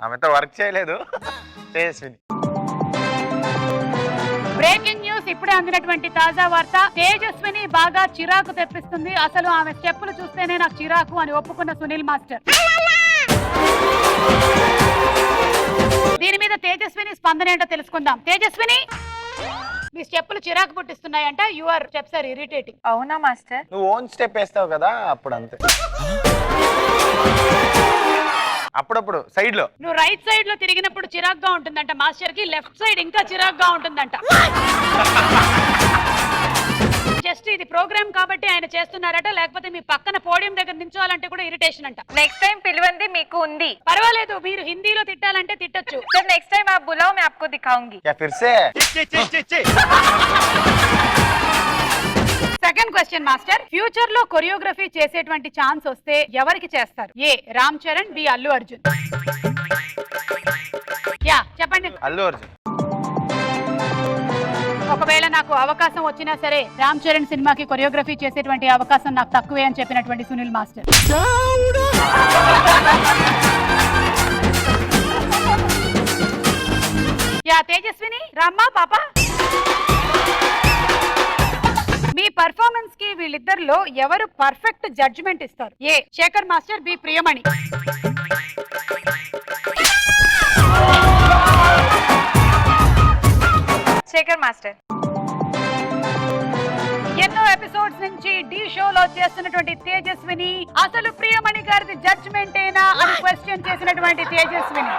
ఆమెతో వర్క్ చేయలేదు. తేజస్విని. బ్రేకింగ్ న్యూస్, ఇప్పుడే అందినటువంటి తాజా వార్త. తేజస్విని బాగా చిరాకు తెప్పిస్తుంది, అసలు ఆమె స్టెప్పులు చూస్తేనే నాకు చిరాకు అని ఒప్పుకున్న సునీల్ మాస్టర్. దీని మీద తేజస్విని స్పందన ఏంటో తెలుసుకుందాం. తేజస్విని, మీ స్టెప్పులు చిరాకు పుట్టిస్తున్నాయంట. Your steps are irritating. అవునా మాస్టర్? నువ్వు ఓన్ స్టెప్ వేస్తావు కదా, అప్పుడు అంతే. అప్పుడప్పుడు సైడ్ లో నువ్వు రైట్ సైడ్ లో తిరిగినప్పుడు చిరాగ్గా ఉంటుందంట మాస్టర్ కి, లెఫ్ట్ సైడ్ ఇంకా చిరాగ్గా ఉంటుందంట. జస్ట్ ఇది ప్రోగ్రామ్ కాబట్టి ఆయన చేస్తున్నారట, లేకపోతే మీ పక్కన పోడియం దగ్గర నించోవాలంటే కూడా ఇరిటేషన్ అంట. నెక్స్ట్ టైం పిలువండి మీకు ఉంది. పర్వాలేదు, మీరు హిందీలో తిట్టాలంటే తిట్టొచ్చు. सर नेक्स्ट टाइम आप बुलाओ, मैं आपको दिखाऊंगी. क्या फिर से? సెకండ్ క్వశ్చన్ మాస్టర్, ఫ్యూచర్ లో కొరియోగ్రఫీ చేసేటువంటి ఛాన్స్ వస్తే ఎవరికి చేస్తారు? ఏ రామ్ చరణ్, బి అల్లు అర్జున్. యా చెప్పండి. అల్లు అర్జున్. ఒకవేళ నాకు అవకాశం వచ్చినా సరే రామ్ చరణ్ సినిమాకి కొరియోగ్రఫీ చేసేటువంటి అవకాశం నాకు తక్కువే అని చెప్పినటువంటి సునీల్ మాస్టర్. యా తేజస్విని, రామ్మా పాప. మీ పర్ఫార్మెన్స్ కి వీళ్ళిద్దరిలో ఎవరు పర్ఫెక్ట్ జడ్జిమెంట్ ఇస్తారు? A Shekhar master, B Priyamani. Shekhar master. ఎన్నో ఎపిసోడ్స్ నుంచి డి షోలో చేస్తున్నటువంటి తేజస్విని అసలు ప్రియమణి గారిది జడ్జిమెంట్ ఏనా అని క్వశ్చన్ చేసినటువంటి తేజస్విని.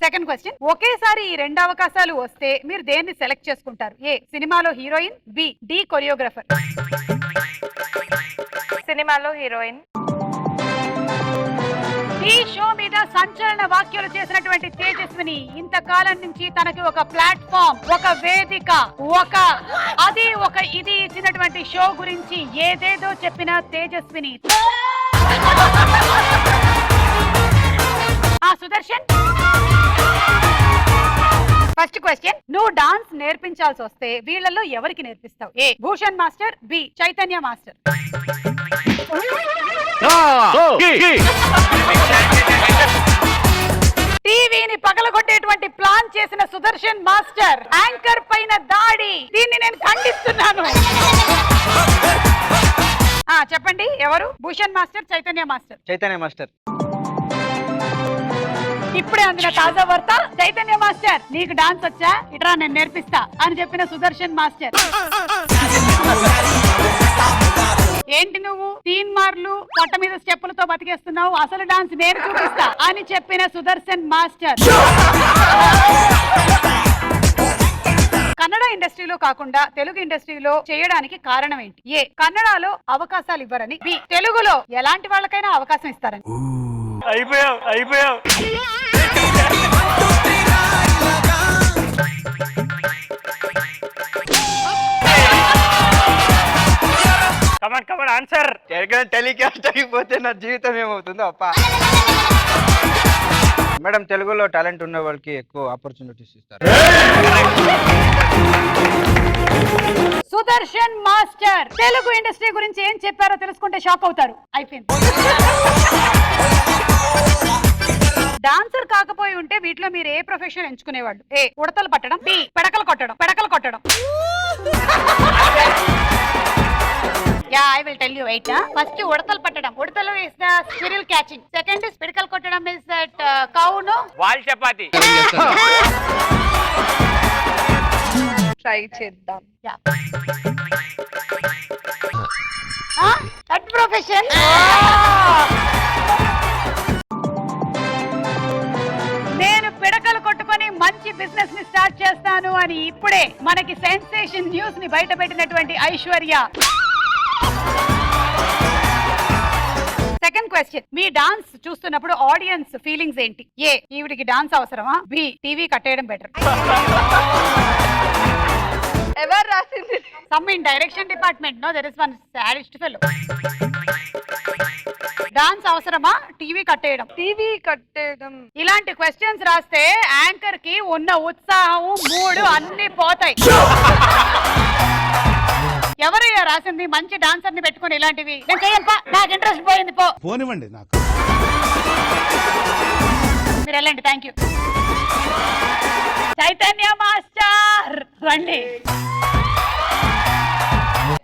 సెకండ్ క్వశ్చన్, ఒకేసారి ఈ రెండు అవకాశాలు వస్తే మీరు దేన్ని సెలెక్ట్ చేసుకుంటారు? ఏ సినిమాలో హీరోయిన్, బి డి కొరియోగ్రాఫర్. సినిమాలో హీరోయిన్. ఈ షో మీద సంచలన వ్యాఖ్యలు చేసినటువంటి తేజస్విని ఇంతకాలం నుంచి తనకి ఒక ప్లాట్ఫామ్, ఒక వేదిక, ఒక ఇది ఇచ్చినటువంటి షో గురించి ఏదేదో చెప్పిన తేజస్విని. సుదర్శన్, ఫస్ట్ క్వశ్చన్, నువ్వు డాన్స్ నేర్పించాల్సి వస్తే వీళ్ళల్లో ఎవరికి నేర్పిస్తావు? A Bhushan master, B Chaitanya master. టీవీని పగలగొట్టేటువంటి ప్లాన్ చేసిన సుదర్శన్ మాస్టర్ యాంకర్ పైన దాడి, దీన్ని నేను ఖండిస్తున్నాను. చెప్పండి ఎవరు? Bhushan master, Chaitanya master. Chaitanya master. ఇప్పుడే అందిన తాజా వార్త, చైతన్య మాస్టర్ నీకు డాన్స్ వచ్చా, ఇట్రా నేను నేర్పిస్తా అని చెప్పిన సుదర్శన్ మాస్టర్. ఏంటి నువ్వు తీన్మార్లు పొట్ట మీద స్టెప్పులతో బతికేస్తున్నావు, అసలు డాన్స్ నేను చూపిస్తా అని చెప్పిన సుదర్శన్ మాస్టర్. కన్నడ ఇండస్ట్రీలో కాకుండా తెలుగు ఇండస్ట్రీలో చేయడానికి కారణం ఏంటి? ఏ కన్నడలో అవకాశాలు ఇవ్వరని, బి తెలుగులో ఎలాంటి వాళ్ళకైనా అవకాశం ఇస్తారని. అయిపోయావు. కమాన్ ఆన్సర్. టెలికాస్ట్ అయిపోతే నా జీవితం ఏమవుతుందో అప్ప. మేడం, తెలుగులో టాలెంట్ ఉన్న వాళ్ళకి ఎక్కువ ఆపర్చునిటీస్ ఇస్తారు. సుదర్శన్ మాస్టర్ తెలుగు ఇండస్ట్రీ గురించి ఏం చెప్పారో తెలుసుకుంటే షాక్ అవుతారు. అయిపోయింది. డాన్సర్ కాకపోయి ఉంటే వీటిలో మీరు ఏ ప్రొఫెషన్ ఎంచుకునేవాళ్ళు? ఏ ఉడతలు పట్టడం, బి పెడకలు కొట్టడం. Yeah, I will tell you right. First, ఉడతలు పట్టడం. ఉడతలు is the squirrel catching. Second is పిడకలు కొట్టడం is that cow, no? Wall chapati. Try చేద్దాం. Yeah. That profession. నేను పిడకలు కొట్టుకొని మంచి మంచి బిజినెస్ ని స్టార్ట్ చేస్తాను అని ఇప్పుడే మనకి సెన్సేషన్ న్యూస్ ని బయట పెట్టినటువంటి ఐశ్వర్య. సెకండ్ క్వశ్చన్, మీ డాన్స్ చూస్తున్నప్పుడు ఆడియన్స్ ఫీలింగ్స్ ఏంటి? ఏ, ఈవిడికి డాన్స్ అవసరమా? బి, టీవీ కట్టేయడం బెటర్. ఎవరు రాసింది? Some in direction department. No, there is one sadist fellow. Dance అవసరమా, టీవీ కట్టేయడం? టీవీ కట్టేయడం. ఇలాంటి క్వశ్చన్స్ రాస్తే యాంకర్ కి ఉన్న ఉత్సాహం, మూడు అన్ని పోతాయి. ఎవరయ్యా రాసింది? మంచి డాన్సర్ ని పెట్టుకుని ఇలాంటివి నేను చెయ్యను, నాకు ఇంట్రెస్ట్ పోయింది, పోనివ్వండి నాకు. మీరు వెళ్ళండి. Thank you. చైతన్య మాస్టర్ రండి.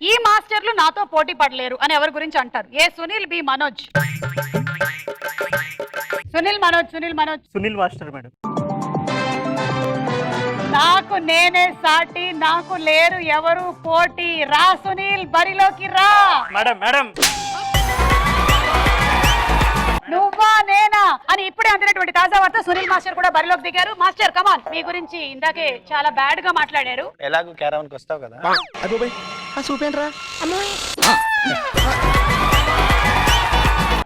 ఈ మాస్టర్లు నాతో పోటీ పడలేరు అని ఎవరి గురించి అంటారు? A Sunil, B Manoj. Sunil Manoj. Sunil master madam. నాకు నేనే సాటి, నాకు లేరు ఎవరు పోటీ. రా సునీల్, బరిలోకి రా. మేడం నువ్వా నేనా అని ఇప్పుడే అందినటువంటి తాజా వార్త, సునీల్ మాస్టర్ కూడా బరిలోకి దిగారు. మాస్టర్ కమాన్, మీ గురించి ఇందాకే చాలా బ్యాడ్ గా మాట్లాడారు. ఎలాగో క్యారవన్ కి వస్తావు కదా.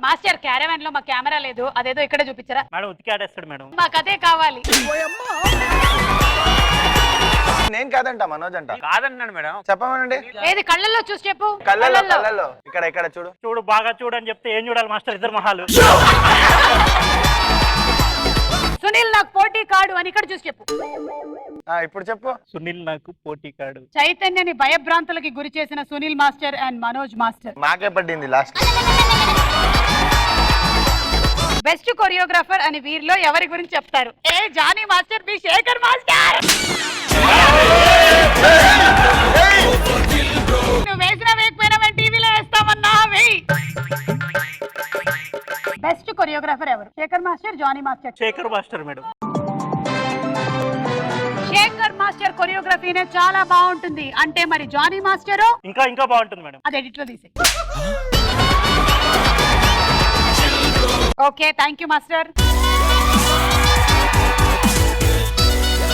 మాస్టర్, క్యారవాన్ లో మా కెమెరా లేదు, అదేదో ఇక్కడే చూపించరా? మేడం ఉతికి ఆడేస్తాడు మేడం. మాకు అదే కావాలి. నేను కాదంట, మనోజ్ అంట. కాదన్నాడు మేడం. చెప్పమనండి. ఏది కళ్ళల్లో చూసి చెప్పు. కళ్ళల్లో ఇక్కడ చూడు. చూడు, బాగా చూడు అని చెప్తే ఏం చూడాలి మాస్టర్? ఇద్దరు మొహాలు. సునీల్ నాకు పోటీ కాడు అని ఇక్కడ చూసి చెప్పు. ఇప్పుడు చెప్పు. సునీల్ నాకు పోటీ కాడు. చైతన్యని భయభ్రాంతులకి గురి చేసిన Sunil master and Manoj master. మాకే పడింది లాస్ట్. బెస్ట్ కొరియోగ్రాఫర్ అని వీరిలో ఎవరి గురించి చెప్తారు? A Jani master, B Shekhar master. నువ్వు వేసినా వేయకపోయినా మేము టీవీలో వేస్తామన్నా వెయ్యి. బెస్ట్ కొరియోగ్రాఫర్ ఎవరు? Shekhar master, Jani master? Shekhar master madam. Shekhar master కొరియోగ్రఫీనే చాలా బాగుంటుంది అంటే మరి జానీ మాస్టర్ ఇంకా బాగుంటుంది మేడం. అది ఎడిట్ లో తీసే. Okay, thank you master.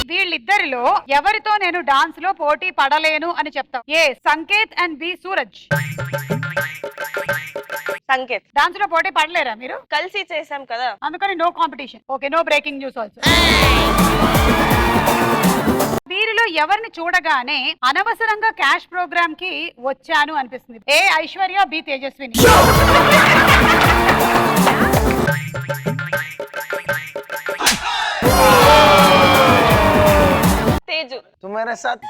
వీళ్ళిద్దరిలో ఎవరితో నేను డాన్స్ లో పోటీ పడలేను అని చెప్తావు? A Sanket and B Suraj. Sanket. Dance లో పోటీ పడలేరా మీరు? కలిసి చేసాం కదా, అందుకని no competition. Okay, no breaking news also. వీరిలో ఎవరిని చూడగానే అనవసరంగా క్యాష్ ప్రోగ్రామ్ కి వచ్చాను అనిపిస్తుంది? A Aishwarya, B Tejaswini. తేజు. తుమ్హారే సాత్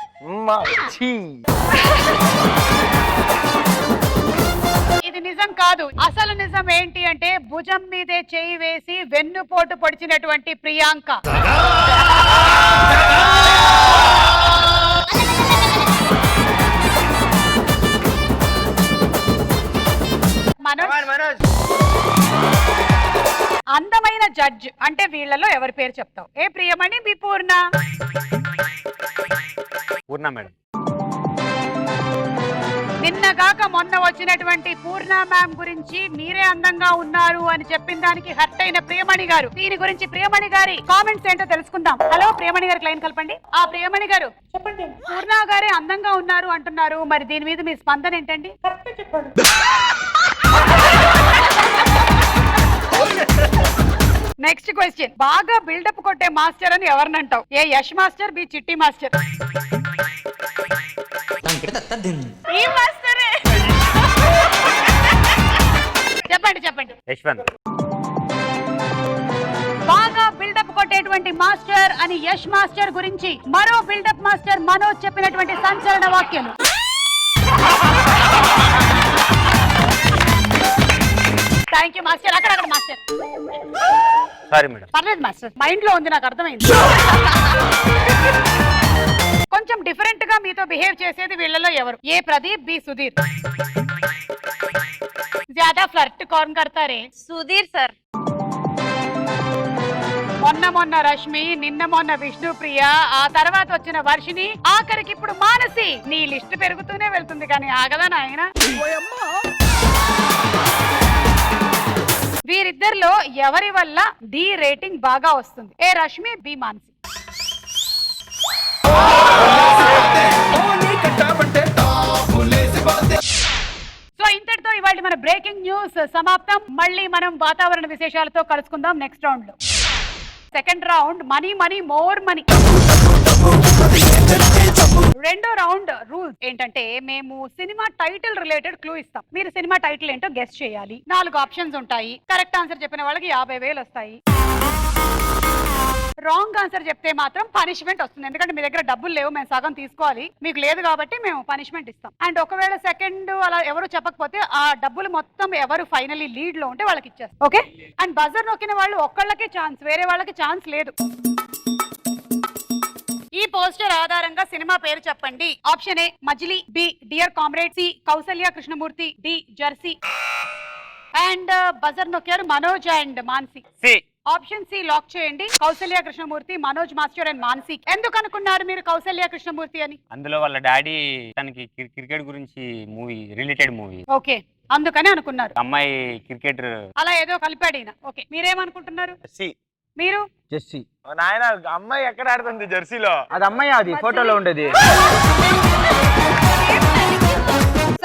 ఇది నిజం కాదు. అసలు నిజం ఏంటి అంటే భుజం మీదే చేయి వేసి వెన్నుపోటు పొడిచినటువంటి ప్రియాంక. మనోజ్, అందమైన జడ్జ్ అంటే వీళ్ళలో ఎవరి పేరు చెప్తావు? ఏ ప్రియమణి, బి పూర్ణ. పూర్ణ మేడం. నిన్నగాక మొన్న వచ్చినటువంటి పూర్ణ మ్యామ్ గురించి మీరే అందంగా ఉన్నారు అని చెప్పిన దానికి హర్ట్ అయిన ప్రియమణి గారు. దీని గురించి ప్రియమణి గారి కామెంట్స్ ఏంటో తెలుసుకుందాం. హలో ప్రియమణి గారికి లైన్ కలపండి. ఆ ప్రియమణి గారు చెప్పండి. పూర్ణ గారే అందంగా ఉన్నారు అంటున్నారు, మరి దీని మీద మీ స్పందన ఏంటండి? నెక్స్ట్ క్వశ్చన్, బాగా బిల్డప్ కొట్టే మాస్టర్ అని ఎవరిని అంటావు? ఏ యష్ మాస్టర్, బి చిట్టి మాస్టర్. ఈ మాస్టరే. చెప్పండి. యశ్వంత్. బాగా బిల్డప్ కొట్టేటువంటి మాస్టర్ అని యష్ మాస్టర్ గురించి మరో బిల్డప్ మాస్టర్ మనోజ్ చెప్పినటువంటి సంచలన వాక్యాలు. Thank you master. అక్కడ మాస్టర్. Sorry madam. పర్లేదు మాస్టర్, మైండ్ లో ఉంది, నాకు అర్థమైంది. కొంచెం డిఫరెంట్ గా మీతో బిహేవ్ చేసేది వీళ్ళలో ఎవరు? ఏ ప్రదీప్, బి సుధీర్. జ్యాదా ఫ్లర్ట్ కౌన్ కర్తారే? సుధీర్ సార్. మొన్న రష్మి, నిన్న విష్ణుప్రియ, ఆ తర్వాత వచ్చిన వర్షిని, ఆఖరికి ఇప్పుడు మానసి. నీ లిస్ట్ పెరుగుతూనే వెళ్తుంది కానీ ఆగదా నాయన. వీరిద్దరిలో ఎవరి వల్ల డి రేటింగ్ బాగా వస్తుంది? ఏ రష్మి, బి మానసి. సమాప్తం. మళ్ళీ మనం వాతావరణ విశేషాలతో కలుసుకుందాం నెక్స్ట్ రౌండ్ లో. Second round money money more money. రెండో రౌండ్ రూల్స్ ఏంటంటే మేము సినిమా టైటిల్ రిలేటెడ్ క్లూ ఇస్తాం. మీరు సినిమా టైటిల్ ఏంటో గెస్ చేయాలి. 4 ఆప్షన్స్ ఉంటాయి. కరెక్ట్ ఆన్సర్ చెప్పిన వాళ్ళకి 50,000 వస్తాయి. రాంగ్ ఆన్సర్ చెప్తే మాత్రం పనిష్మెంట్ వస్తుంది. ఎందుకంటే మీ దగ్గర డబ్బులు లేవు, మేము సగం తీసుకోవాలి, మీకు లేదు కాబట్టి మేము పనిష్మెంట్ ఇస్తాం. అండ్ ఒకవేళ సెకండ్ అలా ఎవరు చెప్పకపోతే ఆ డబ్బులు మొత్తం ఎవరు ఫైనలీ లీడ్ లో ఉంటే వాళ్ళకి ఇచ్చేస్తాం. ఓకే. అండ్ బజర్ నొక్కిన వాళ్ళు ఒక్కళ్ళకే ఛాన్స్, వేరే వాళ్ళకి ఛాన్స్ లేదు. ఈ పోస్టర్ ఆధారంగా సినిమా పేరు చెప్పండి. Option A Majili, B dear comrade, C Kausalya Krishnamurthy, D Jersey. And buzzer నొక్కారు Manoj and Mansi. Option C lock చేయండి. Kausalya Krishnamurthy, Manoj master and Mansi. ఎందుకు అనుకున్నారు మీరు కౌసల్య కృష్ణమూర్తి అని? అందులో వాళ్ళ డాడీ తనకి క్రికెట్ గురించి మూవీ రిలేటెడ్ మూవీ. ఓకే, అందుకని అనుకున్నారు. అమ్మాయి క్రికెటర్ అలా ఏదో కలిపాడు ఈయన. ఓకే, మీరేమనుకుంటున్నారు? మీరు జెస్సీ. నాయన అమ్మాయి ఎక్కడ ఆడుతుంది జెర్సీలో? అది అమ్మాయి, అది ఫోటోలో ఉండేది.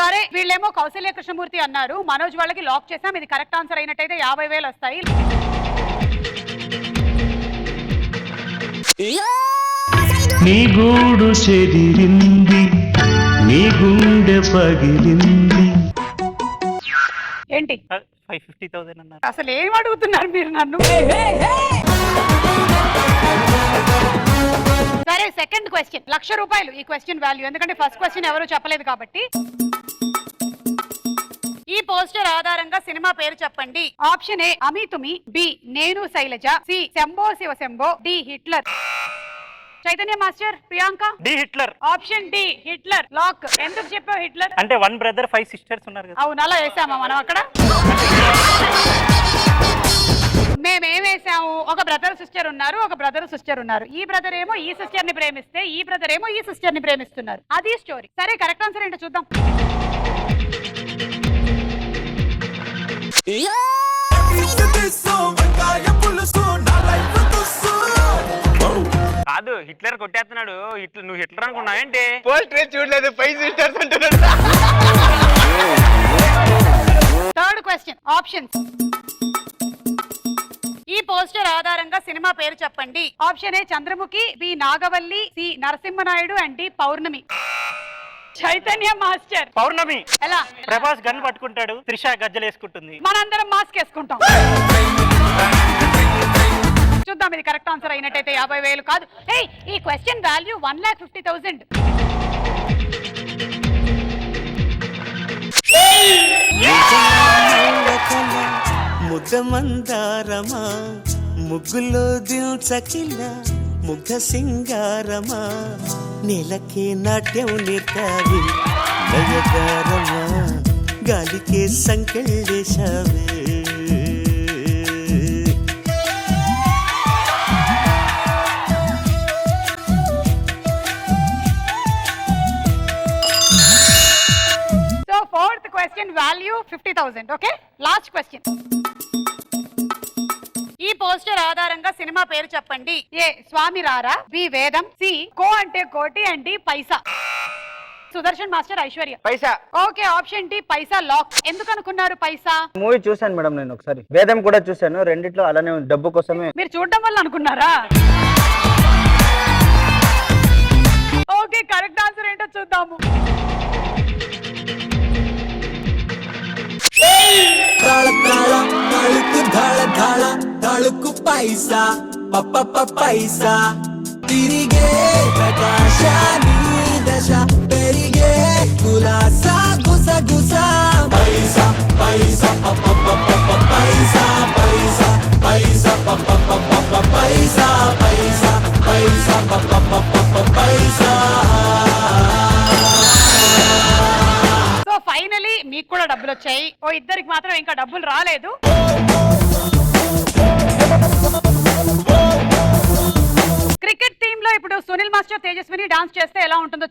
సరే, వీళ్ళేమో కౌసల్య కృష్ణమూర్తి అన్నారు. మనోజ్ వాళ్ళకి లాక్ చేసాం. ఇది కరెక్ట్ ఆన్సర్ అయినట్టయితే 50,000 వస్తాయి. నీ గూడు చెదిరింది, నీ గుండె పగిలింది. ఏంటి 550,000 అన్నారు. అసలు ఏం అడుగుతున్నారు మీరు నన్ను? సరే, సెకండ్ క్వశ్చన్ 1,00,000 రూపాయలు ఈ క్వశ్చన్ వాల్యూ. ఎందుకంటే ఫస్ట్ క్వశ్చన్ ఎవరు చెప్పలేదు కాబట్టి. ఈ పోస్టర్ ఆధారంగా సినిమా పేరు చెప్పండి. ఆప్షన్ ఏ Ami Thumi, B Nenu Sailaja, C Shambho Shiva Shambho, D Hitler. Chaitanya master, Priyanka. D Hitler. Option D Hitler lock. ఎందుకు చెప్పావు హిట్లర్? అంటే 1 బ్రదర్ 5 సిస్టర్స్ ఉన్నారు కదా. అవును, అలా వేసామా మనం అక్కడ? మేమేం వేసాము? ఒక బ్రదర్ సిస్టర్ ఉన్నారు, ఒక బ్రదర్ సిస్టర్ ఉన్నారు. ఈ బ్రదర్ ఏమో ఈ సిస్టర్ ని ప్రేమిస్తే, ఈ బ్రదర్ ఏమో ఈ సిస్టర్ ని ప్రేమిస్తున్నారు. అది స్టోరీ. సరే, కరెక్ట్ ఆన్సర్ ఏంటో చూద్దాం. కాదు, హిట్లర్ కొట్టేస్తున్నాడు. నువ్వు హిట్లర్ అనుకున్నావేంటి? పోస్టర్ చూడలేదు, 5 సిస్టర్స్ అంటున్నాడు. Third question options. ఈ పోస్టర్ ఆధారంగా సినిమా పేరు చెప్పండి. Option A Chandramukhi, B Nagavalli, C Narasimha Naidu and D Pournami. Chaitanya master. Pournami. ఎలా? ప్రభాస్ గన్ పట్టుకుంటాడు, త్రిష గజ్జలు వేసుకుంటుంది. మనందరం మాస్క్ వేసుకుంటాం. చూద్దాం, ఇది కరెక్ట్ ఆన్సర్ అయినట్టయితే 50,000 కాదు. ఈ క్వశ్చన్ వాల్యూ 1,50,000. ముద్దమందారమా ముగ్గులో దిల్చకిల ముగ్ధ సింగారమా నెలకే నాట్యం నేర్తావి నయగారమా గాలికే సంకెళ్ళేశావే. So fourth question value 50,000. Okay, last question. ఈ పోస్టర్ ఆధారంగా సినిమా పేరు చెప్పండి. ఏ స్వామి రారా, బి వేదం, సి కో అంటే కోటి and D paisa. Sudarshan master, Aishwarya. Paisa. Okay, option D paisa lock. ఎందుకు అనుకున్నారు పైసా? మూవీ చూసాను మేడం నేను ఒకసారి, వేదం కూడా చూసాను. రెండిట్లో అలానే ఉంది, డబ్బు కోసమే. మీరు చూడడం వల్ల అనుకున్నారా? ఓకే, కరెక్ట్ ఆన్సర్ ఏంటో చూద్దాము. తళుకు పైసా పైసా తిరిగే ప్రకాశాని దశ పెరిగే కులాసా గుస గుస పైసా పైసా పైసా పైసా పైసా పైసా పైసా పైసా పైసా. సో ఫైనలీ మీకు కూడా డబ్బులు వచ్చాయి. ఇద్దరికి మాత్రం ఇంకా డబ్బులు రాలేదు. క్రికెట్ టీమ్ లో ఇప్పుడు సునీల్ మాస్టర్, తేజస్విని డాన్స్ చేస్తే ఎలా ఉంటుందో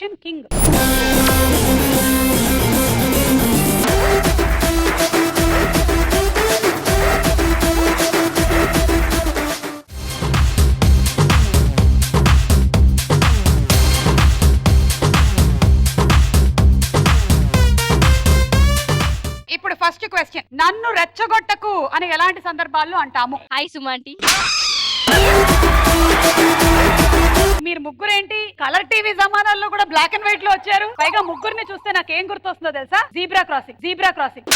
యాక్షన్ కింగ్. ఇప్పుడు ఫస్ట్ క్వశ్చన్, నన్ను రెచ్చగొట్టకు అని ఎలాంటి సందర్భాల్లో అంటాము? హాయ్ సుమాంటి. మీరు ముగ్గురేంటి కలర్ టీవీ జమానాల్లో కూడా బ్లాక్ అండ్ వైట్ లో వచ్చారు? పైగా ముగ్గురిని చూస్తే నాకేం గుర్తొస్తుందో తెలుసా? Zebra crossing, zebra crossing.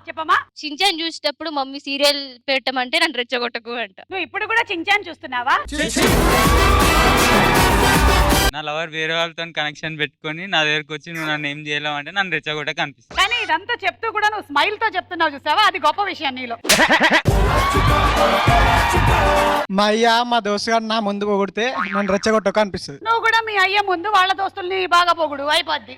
చెప్పమ్మా. చించాన్ చూసేటప్పుడు మమ్మీ సీరియల్ పెట్టమంటే నన్ను రెచ్చగొట్టకు అంట. నువ్వు ఇప్పుడు కూడా చించాన్ చూస్తున్నావా? నా లవర్ వేరే వాళ్ళతో కనెక్షన్ పెట్టుకొని నా దగ్గరకు వచ్చి నువ్వు నన్ను ఏం చేయలేవు అంటే నన్ను రెచ్చగొట్ట కనిపిస్తుంది. కానీ ఇదంతా చెప్తూ కూడా నువ్వు స్మైల్ తో చెప్తున్నావు చూసావా? అది గొప్ప విషయం నీలో. మా అయ్య మా దోస్తు గారు నా ముందు పొగిడితే నన్ను రెచ్చగొట్టక అనిపిస్తుంది. నువ్వు కూడా మీ అయ్య ముందు వాళ్ళ దోస్తుల్ని బాగా పొగుడు, అయిపోద్ది.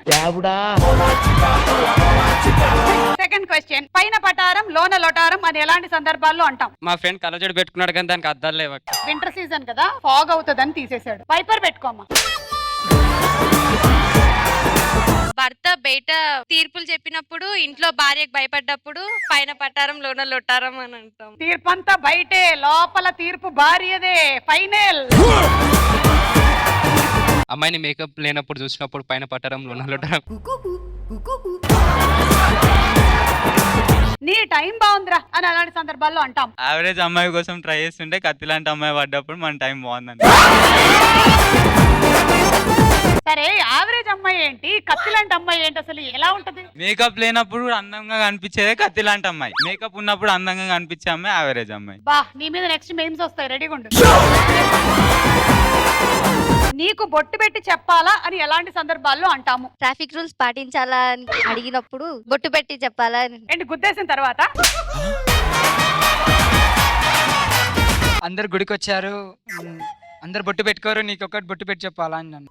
సెకండ్ క్వశ్చన్, పైన పటారం లోన లొటారం అని ఎలాంటి సందర్భాల్లో అంటాం? మా ఫ్రెండ్ కళ్ళజోడు పెట్టుకున్నాడు కానీ దానికి అద్దాలు లేవు. వింటర్ సీజన్ కదా, ఫాగ్ అవుతుందని తీసేశాడు. వైపర్ పెట్టుకోమ్మా. భర్త బయట తీర్పులు చెప్పినప్పుడు ఇంట్లో భార్యకు భయపడ్డప్పుడు పైన పట్టారం లోన లొట్టారం అని అంటాం. తీర్పంతా బయటే, లోపల తీర్పు భార్యదే. ఫైనల్. అమ్మాయిని మేకప్ లేనప్పుడు చూసినప్పుడు పైన పట్టడం లోన లొట్టడం. నీ టైం బాగుందిరా అని అలాంటి సందర్భాల్లో అంటాం. యావరేజ్ అమ్మాయి కోసం ట్రై చేస్తుంటే కత్తి లాంటి అమ్మాయి పడ్డప్పుడు మన టైం బాగుందండి. సరే, యావరేజ్ అమ్మాయి ఏంటి, కత్తి లాంటి అమ్మాయి ఏంటి, అసలు ఎలా ఉంటది? మేకప్ లేనప్పుడు అందంగా కనిపించేదే కత్తి లాంటి అమ్మాయి, మేకప్ ఉన్నప్పుడు అందంగా కనిపించే అమ్మాయి యావరేజ్ అమ్మాయి. బా, నీ మీద నెక్స్ట్ మెయిమ్స్ వస్తాయి, రెడీగా ఉండు. నీకు బొట్టు పెట్టి చెప్పాలా అని ఎలాంటి సందర్భాల్లో అంటాము? ట్రాఫిక్ రూల్స్ పాటించాలా అని అడిగినప్పుడు బొట్టు పెట్టి చెప్పాలా అని. ఏంటి గుద్దేసిన తర్వాత? అందరు గుడికి వచ్చారు, అందరు బొట్టు పెట్టుకోరు, నీకు ఒకటి బొట్టు పెట్టి చెప్పాలా అని నన్ను.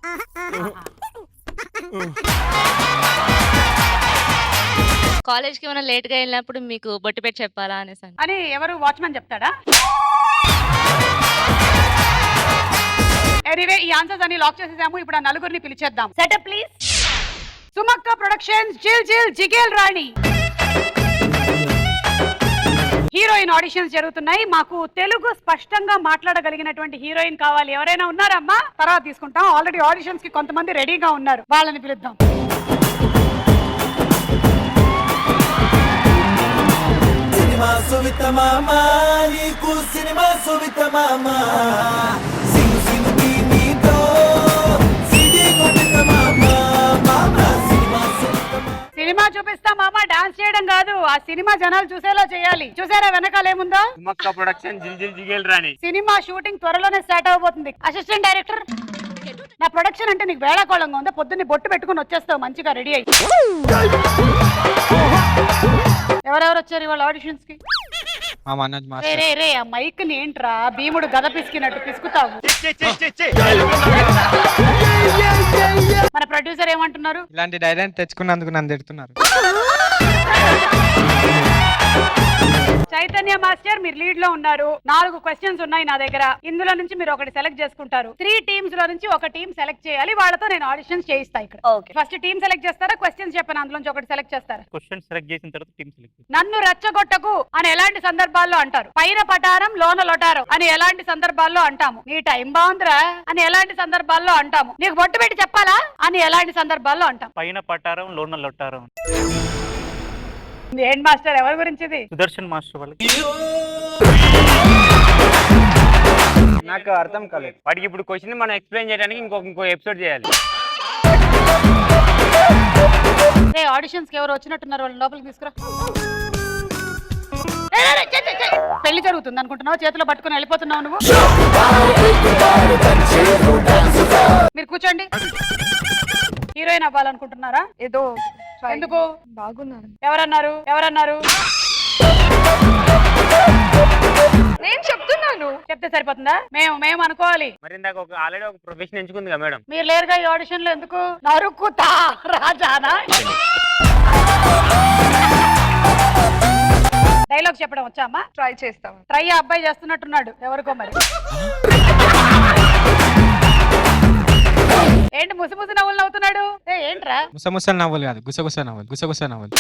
కాలేజ్ కి ఏమైనా లేట్ గా వెళ్ళినప్పుడు మీకు బొట్టు పెట్టి చెప్పాలా అనేసి అని ఎవరు వాచ్మెన్ చెప్తాడా? ఎనీవే, ఈ ఆన్సర్స్ అన్ని లాక్ చేసేసాము. ఇప్పుడు ఆ నలుగురిని పిలిచేద్దాం. Setup please. సుమక్క ప్రొడక్షన్స్, జిల్ జిల్ జిగేల్ రాణి. హీరోయిన్ ఆడిషన్స్ జరుగుతున్నాయి. మాకు తెలుగు స్పష్టంగా మాట్లాడగలిగినటువంటి హీరోయిన్ కావాలి. ఎవరైనా ఉన్నారమ్మా? తర్వాత తీసుకుంటాం. ఆల్రెడీ ఆడిషన్స్ కి కొంతమంది రెడీగా ఉన్నారు, వాళ్ళని పిలుద్దాం. సినిమా సువిత మామా, నీకు సినిమా సువిత మామా, సింగు సింగుకి నీతో సిడి కొట్టిత మామా, మామా సినిమా సువిత మామా. సినిమా చూపిస్తా మామ, డాన్స్ చేయడం కాదు. ఆ సినిమా జనాలు చూసేలా చేయాలి. చూసారా వెనకాలేముందో? సుమక్క ప్రొడక్షన్, జిల్ జిల్ జిగేల్ రాణి. సినిమా షూటింగ్ త్వరలోనే స్టార్ట్ అవబోతుంది. అసిస్టెంట్ డైరెక్టర్, నా ప్రొడక్షన్ అంటే నీకు వేళాకోళంగా ఉందా? పొద్దున్నే బొట్టు పెట్టుకుని వచ్చేస్తావు మంచిగా రెడీ అయ్యి. ఎవరెవరు వచ్చారు ఇవాళ ఆడిషన్స్ కి? రే రే, ఆ మైక్ ని ఏంట్రా భీముడు గద పిసికినట్టు పిసుకుతావు? మన ప్రొడ్యూసర్ ఏమంటున్నారు? ఇలాంటి డైరెక్ట్ తెచ్చుకున్నందుకు నన్ను తిడుతున్నారు. చైతన్య మాస్టర్, మీరు లీడ్ లో ఉన్నారు. 4 క్వశ్చన్స్ ఉన్నాయి నా దగ్గర. ఇందులో నుంచి మీరు ఒకటి సెలెక్ట్ చేసుకుంటారు. 3 టీమ్స్ లో నుంచి ఒక టీం సెలెక్ట్ చేయాలి. వాళ్ళతో నేను ఆడిషన్స్ చేయిస్తా ఇక్కడ. ఫస్ట్ టీం సెలెక్ట్ చేస్తారా? క్వశ్చన్స్ చెప్పాను, అందులోంచి ఒకటి సెలెక్ట్ చేస్తారా? క్వశ్చన్ సెలెక్ట్ చేసిన తర్వాత టీమ్ సెలెక్ట్. నన్ను రెచ్చగొట్టకు అని ఎలాంటి సందర్భాల్లో అంటారు? పైన పటారం లోన లొటారం అని ఎలాంటి సందర్భాల్లో అంటాము? నీ టైం బాగుందిరా అని ఎలాంటి సందర్భాల్లో అంటాము? నీకు బొట్టు పెట్టి చెప్పాలా అని ఎలాంటి సందర్భాల్లో అంటాం? పైన పట్టారం లోన లొట్టారం. ఏంటి మాస్టర్, ఎవరి గురించి ఇది? సుదర్శన్ మాస్టర్ వాళ్ళకి. నాకు అర్థం కాలేదు. వాడికి ఇప్పుడు క్వశ్చన్ మనం ఎక్స్ప్లెయిన్ చేయడానికి ఇంకో ఎపిసోడ్ చేయాలి. ఆడిషన్స్ కి ఎవరు వచ్చినట్టున్నారు, వాళ్ళని లోపలికి తీసుకురా. పెళ్లి జరుగుతుంది అనుకుంటున్నావు, చేతిలో పట్టుకుని వెళ్ళిపోతున్నావు నువ్వు. మీరు కూర్చోండి. హీరోయిన్ అవ్వాలనుకుంటున్నారా? ఏదో ఎందుకు? బాగున్నాను. ఎవరన్నారు? నేను చెప్తున్నాను. చెప్తే సరిపోతుందా? మేము అనుకోవాలి. మరి ఇందాక ఆల్రెడీ ఒక ప్రొఫెషన్ ఎంచుకుంది కదా మేడం. మీరు లేరుగా ఈ ఆడిషన్ లో, ఎందుకు? నరుకుతా రాజానా? డైలాగ్ డైలాగ్ చెప్పడం వచ్చా అమ్మా? ట్రై చేస్తాం. ట్రై ఆ అబ్బాయి చేస్తున్నట్టున్నాడు ఎవరికో మరి. ఏంటి ముసి నవ్వులు నవ్వుతున్నాడు? ఏంట్రా? ముసముస నవ్వులు కాదు, గుసగుస నవ్వులు, గుసగుస నవ్వులు.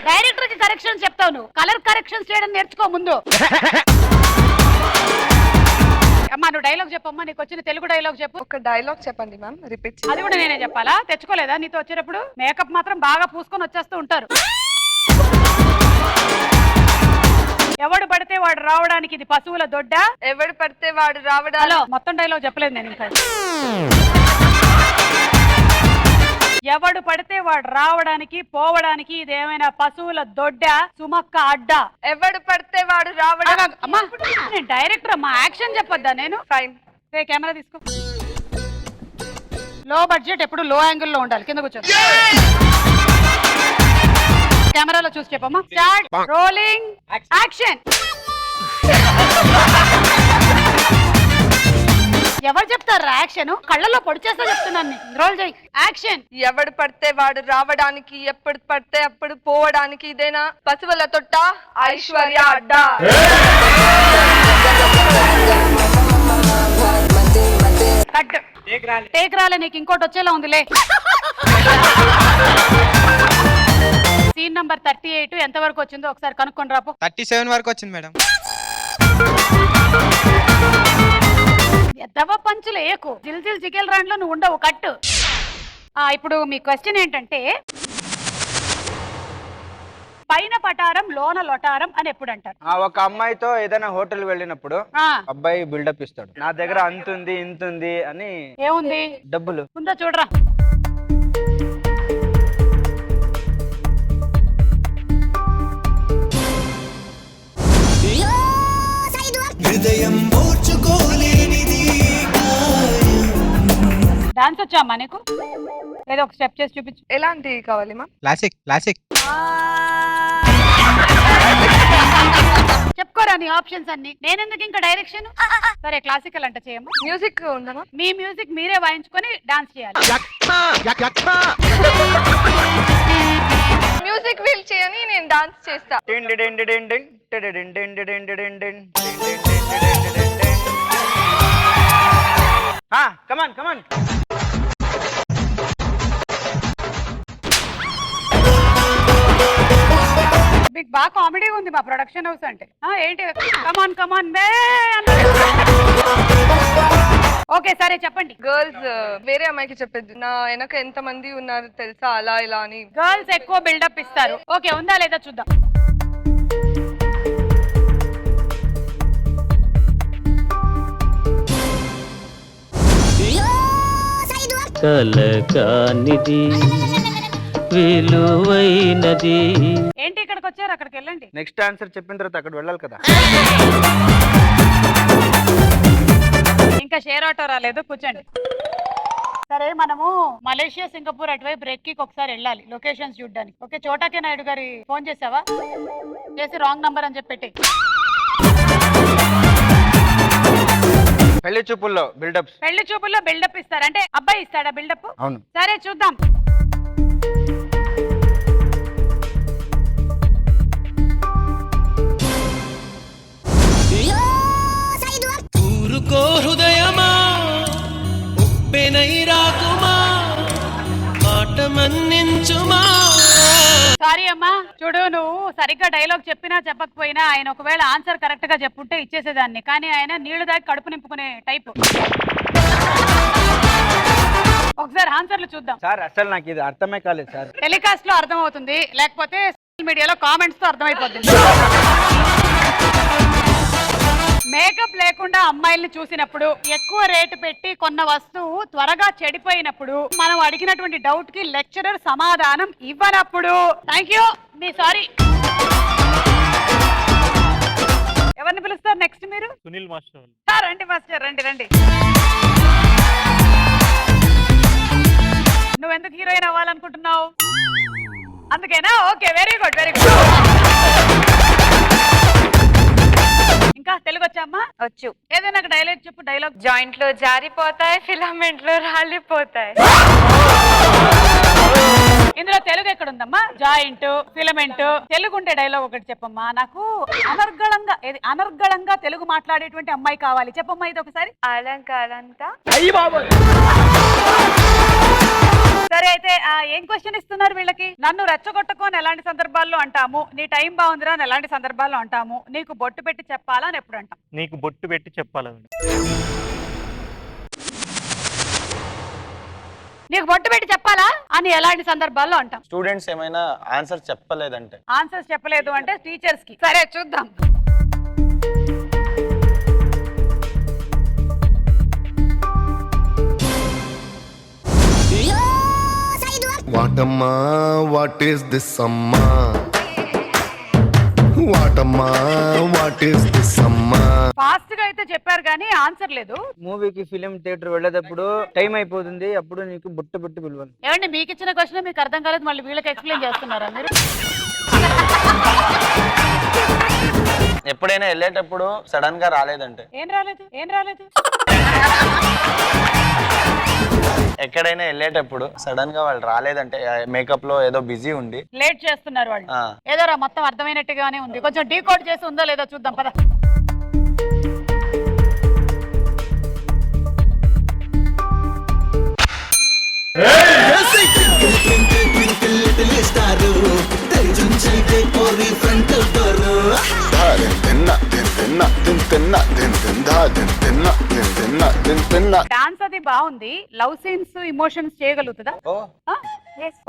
డైరెక్టర్ కి కరెక్షన్స్ చెప్తావు నువ్వు, కలర్ కరెక్షన్స్ చేయడం నేర్చుకో ముందు. అమ్మా నువ్వు డైలాగ్ చెప్పమ్మా, నీకు వచ్చిన తెలుగు డైలాగ్ చెప్పు. ఒక డైలాగ్ చెప్పండి మ్యామ్, రిపీట్. అది కూడా నేనే చెప్పాలా? తెచ్చుకోలేదా నీతో వచ్చేటప్పుడు? మేకప్ మాత్రం బాగా పూసుకొని వచ్చేస్తూ ఉంటారు. ఎవడు పడితే వాడు రావడానికి ఇది పశువుల దొడ్డ, ఎవడు పడితే వాడు రావడానికి. హలో మొత్తం డైలాగ్ చెప్పలేదు నేను ఇంకా. ఎవడు పడితే వాడు రావడానికి పోవడానికి ఇదేమైనా పశువుల దొడ్డ, సుమక్క అడ్డ. ఎవడు పడితే వాడు రావడానికి. అమ్మా నేను డైరెక్టర్ అమ్మా, యాక్షన్ చెప్పొద్దా నేను? ఫైన్. కెమెరా తీసుకో. లో బడ్జెట్ ఎప్పుడు లో యాంగిల్ లో ఉండాలి. కింద కూర్చో. కెమెరాలో చూసి చెప్పమ్మా. స్టార్ట్. Rolling action. ఎవరు చెప్తారా యాక్షన్? కళ్ళలో పొడి చేస్తా చెప్తున్నాను. రోల్ చేయి. యాక్షన్. ఎవడు పడితే వాడు రావడానికి, ఎప్పుడు పడితే అప్పుడు పోవడానికి ఇదేనా పశువుల తొట్ట, ఐశ్వర్య అడ్డ. కట్. టేక్ రాలే, నీకు ఇంకోటి వచ్చేలా ఉందిలే. సీన్ నంబర్ 38 ఎంత వరకు వచ్చిందో ఒకసారి కనుక్కొని రాపో. 37 వరకు వచ్చింది మేడం. ఎద్దవ పంచులు ఏకు జిల్జిల్ చికెల్ రాండ్ లో నువ్వు ఉండవు. కట్టు. ఇప్పుడు మీ క్వశ్చన్ ఏంటంటే, పైన పటారం లోన లొటారం అని ఎప్పుడు అంటారు? ఒక అమ్మాయితో ఏదైనా హోటల్ వెళ్ళినప్పుడు అబ్బాయి బిల్డప్ ఇస్తాడు, నా దగ్గర అంతుంది ఇంతుంది అని. ఏముంది? డబ్బులు ఉందా చూడరా. హృదయం ఓర్చుకోలేనిది. డాన్స్ వచ్చామ్మా నీకు? ఏదో ఒక స్టెప్ చేసి చూపించు. ఎలాంటివి కావాలి మ్యామ్? Classic classic. చెప్పుకోరా నీ ఆప్షన్స్ అన్ని. నేనెందుకు ఇంకా డైరెక్షన్? సరే క్లాసికల్ అంటే చేయమ్మా. మ్యూజిక్ ఉందా? మీ మ్యూజిక్ మీరే వాయించుకొని డాన్స్ చేయాలి. మ్యూజిక్ వీల్ చేయని నేను డాన్స్ చేస్తా. కమాన్ కమాన్. మీకు బాగా కామెడీ ఉంది మా ప్రొడక్షన్ హౌస్ అంటే. ఏంటి కమాన్ కమాన్ మే. ఓకే సరే చెప్పండి. గర్ల్స్ వేరే అమ్మాయికి చెప్పేది, నా వెనక ఎంత మంది ఉన్నారు తెలుసా అలా ఇలా అని. గర్ల్స్ ఎక్కువ బిల్డప్ ఇస్తారు. ఓకే ఉందా లేదా చూద్దాం. కలకానిది విలువైనది. ఏంటి ఇక్కడికి వచ్చారు? అక్కడికి వెళ్ళండి. నెక్స్ట్ ఆన్సర్ చెప్పిన తర్వాత అక్కడ వెళ్ళాలి కదా. ఇంకా షేర్ ఆటో రాలేదు, కూర్చోండి. సరే మనము మలేషియా సింగపూర్ అటువైపు బ్రేక్ కి ఒకసారి వెళ్ళాలి లొకేషన్స్ చూడడానికి. ఓకే చోటాకే నాయుడు గారి ఫోన్ చేసావా? చేసి రాంగ్ నంబర్ అని చెప్పి పెట్టి. పెళ్లి చూపుల్లో బిల్డప్. పెళ్లి చూపుల్లో బిల్డప్ ఇస్తారంటే అబ్బాయి ఇస్తాడా బిల్డప్? అవును. సరే చూద్దాం. ఊరుకో హృదయమా, ఉప్పెనై రాకుమా, మాట మన్నించుమా. సారీ అమ్మా, చూడు నువ్వు సరిగ్గా డైలాగ్ చెప్పినా చెప్పకపోయినా ఆయన ఒకవేళ ఆన్సర్ కరెక్ట్ గా చెప్పుంటే ఇచ్చేసేదాన్ని. కానీ ఆయన నీళ్లు దాకా కడుపు నింపుకునే టైప్. ఒకసారి ఆన్సర్లు చూద్దాం. సార్ అసలు నాకు ఇది అర్థమే కాలేదు సార్. టెలికాస్ట్ లో అర్థం అవుతుంది, లేకపోతే సోషల్ మీడియాలో కామెంట్స్ తో అర్థమైపోతుంది. మేకప్ లేకుండా అమ్మాయిల్ని చూసినప్పుడు, ఎక్కువ రేటు పెట్టి కొన్న వస్తువు త్వరగా చెడిపోయినప్పుడు, మనం అడిగినటువంటి డౌట్ కి లెక్చరర్ సమాధానం ఇవ్వనప్పుడు. Thank you. మీ సారీ. ఎవరిని పిలుస్తారు నెక్స్ట్ మీరు? సునీల్ మాస్టర్. రండి మాస్టర్, రండి రండి. నువ్వెందుకు హీరోయిన్ అవ్వాలనుకుంటున్నావు? అందుకేనా? Okay very good very good. ఇంకా తెలుగు వచ్చామ్మా? వచ్చు. ఏదైనా ఒక డైలాగ్ చెప్పు. డైలాగ్. జాయింట్ లో జారిపోతాయి, ఫిలమెంట్ లో రాలిపోతాయి. ఇందులో తెలుగు ఎక్కడ ఉందమ్మా? Joint, filament. తెలుగు ఉండే డైలాగ్ ఒకటి చెప్పమ్మా నాకు. అనర్గళంగా తెలుగు మాట్లాడేటువంటి అమ్మాయి కావాలి. చెప్పమ్మా ఇది ఒకసారి. అలంకారంతా. సరే అయితే ఏం క్వశ్చన్ ఇస్తున్నారు వీళ్ళకి? నన్ను రెచ్చగొట్టుకొని ఎలాంటి సందర్భాల్లో అంటాము, నీ టైం బాగుందిరా అని ఎలాంటి సందర్భాల్లో అంటాము, నీకు బొట్టు పెట్టి చెప్పాలా అని ఎప్పుడు అంటాం? నీకు బొట్టు పెట్టి చెప్పాలి. నీకు బొట్టు పెట్టి చెప్పాలా అని ఎలాంటి సందర్భాల్లో అంటాం? స్టూడెంట్స్ ఏమైనా ఆన్సర్ చెప్పలేదంటే. ఆన్సర్స్ చెప్పలేదు అంటే టీచర్స్ కి. సరే చూద్దాం. వాటమ్మా వాట్ ఈస్ దిస్ అమ్మా? వాటమ్మా వాట్ ఈస్ దిస్ అమ్మా? ఫాస్ట్ గా అయితే చెప్పారు కానీ ఆన్సర్ లేదు. మూవీకి ఫిలిం థియేటర్ వెళ్ళేటప్పుడు టైం అయిపోతుంది, అప్పుడు నీకు బొట్టు పెట్టి పిలవాలి. ఏమండి మీకు ఇచ్చిన క్వశ్చన్ మీకు అర్థం కాలేదు, మళ్ళీ వీళ్ళకి ఎక్స్ప్లెయిన్ చేస్తున్నారా మీరు? ఎప్పుడైనా వెళ్ళేటప్పుడు సడన్ గా రాలేదంటే. ఏం రాలేదు? ఎక్కడైనా వెళ్ళేటప్పుడు సడన్ గా వాళ్ళు రాలేదంటే, మేకప్ లో ఏదో బిజీ ఉండి లేట్ చేస్తున్నారు వాళ్ళు. ఏదో మొత్తం అర్థమైనట్టుగానే ఉంది, కొంచెం డీకోడ్ చేసి ఉందో లేదో చూద్దాం పద. డాన్స్ అది బాగుంది, లవ్ సీన్స్ ఇమోషన్స్ చేయగలుగుతుందా?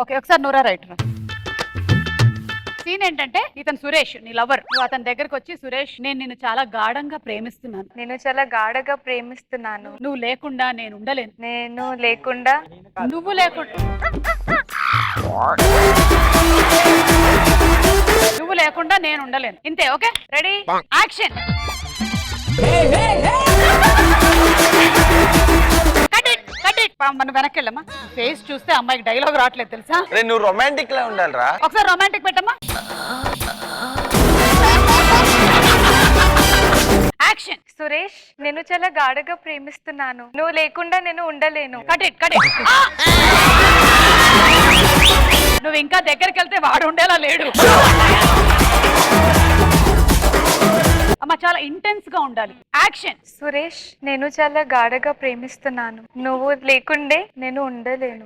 ఓకే ఒకసారి నూరా రైట్. సీన్ ఏంటంటే ఇతను సురేష్ నీ లవర్, నువ్వు అతని దగ్గరకు వచ్చి సురేష్ నేను నిన్ను చాలా గాఢంగా ప్రేమిస్తున్నాను, నువ్వు లేకుండా నేను ఉండలేను, నువ్వు లేకుండా నేను ఉండలేను. ఇంతే. Okay ready action. మనం వెనక్కి వెళ్ళమ్మా. ఫేస్ చూస్తే అమ్మాయికి డైలాగ్ రావట్లేదు తెలుసా? నువ్వు రొమాంటిక్ లా ఉండాలిరా. ఒకసారి రొమాంటిక్ పెట్టమ్మా. యాక్షన్. సురేష్ నేను చాలా గాఢగా ప్రేమిస్తున్నాను, నువ్వు లేకుండా నేను ఉండలేను. నువ్వు ఇంకా దగ్గరికి వెళ్తే వాడు ఉండేలా లేడు. అమ్మ చాలా ఇంటెన్స్ గా ఉండాలి. యాక్షన్. సురేష్ నేను చాలా గాఢగా ప్రేమిస్తున్నాను, నువ్వు లేకుండే నేను ఉండలేను.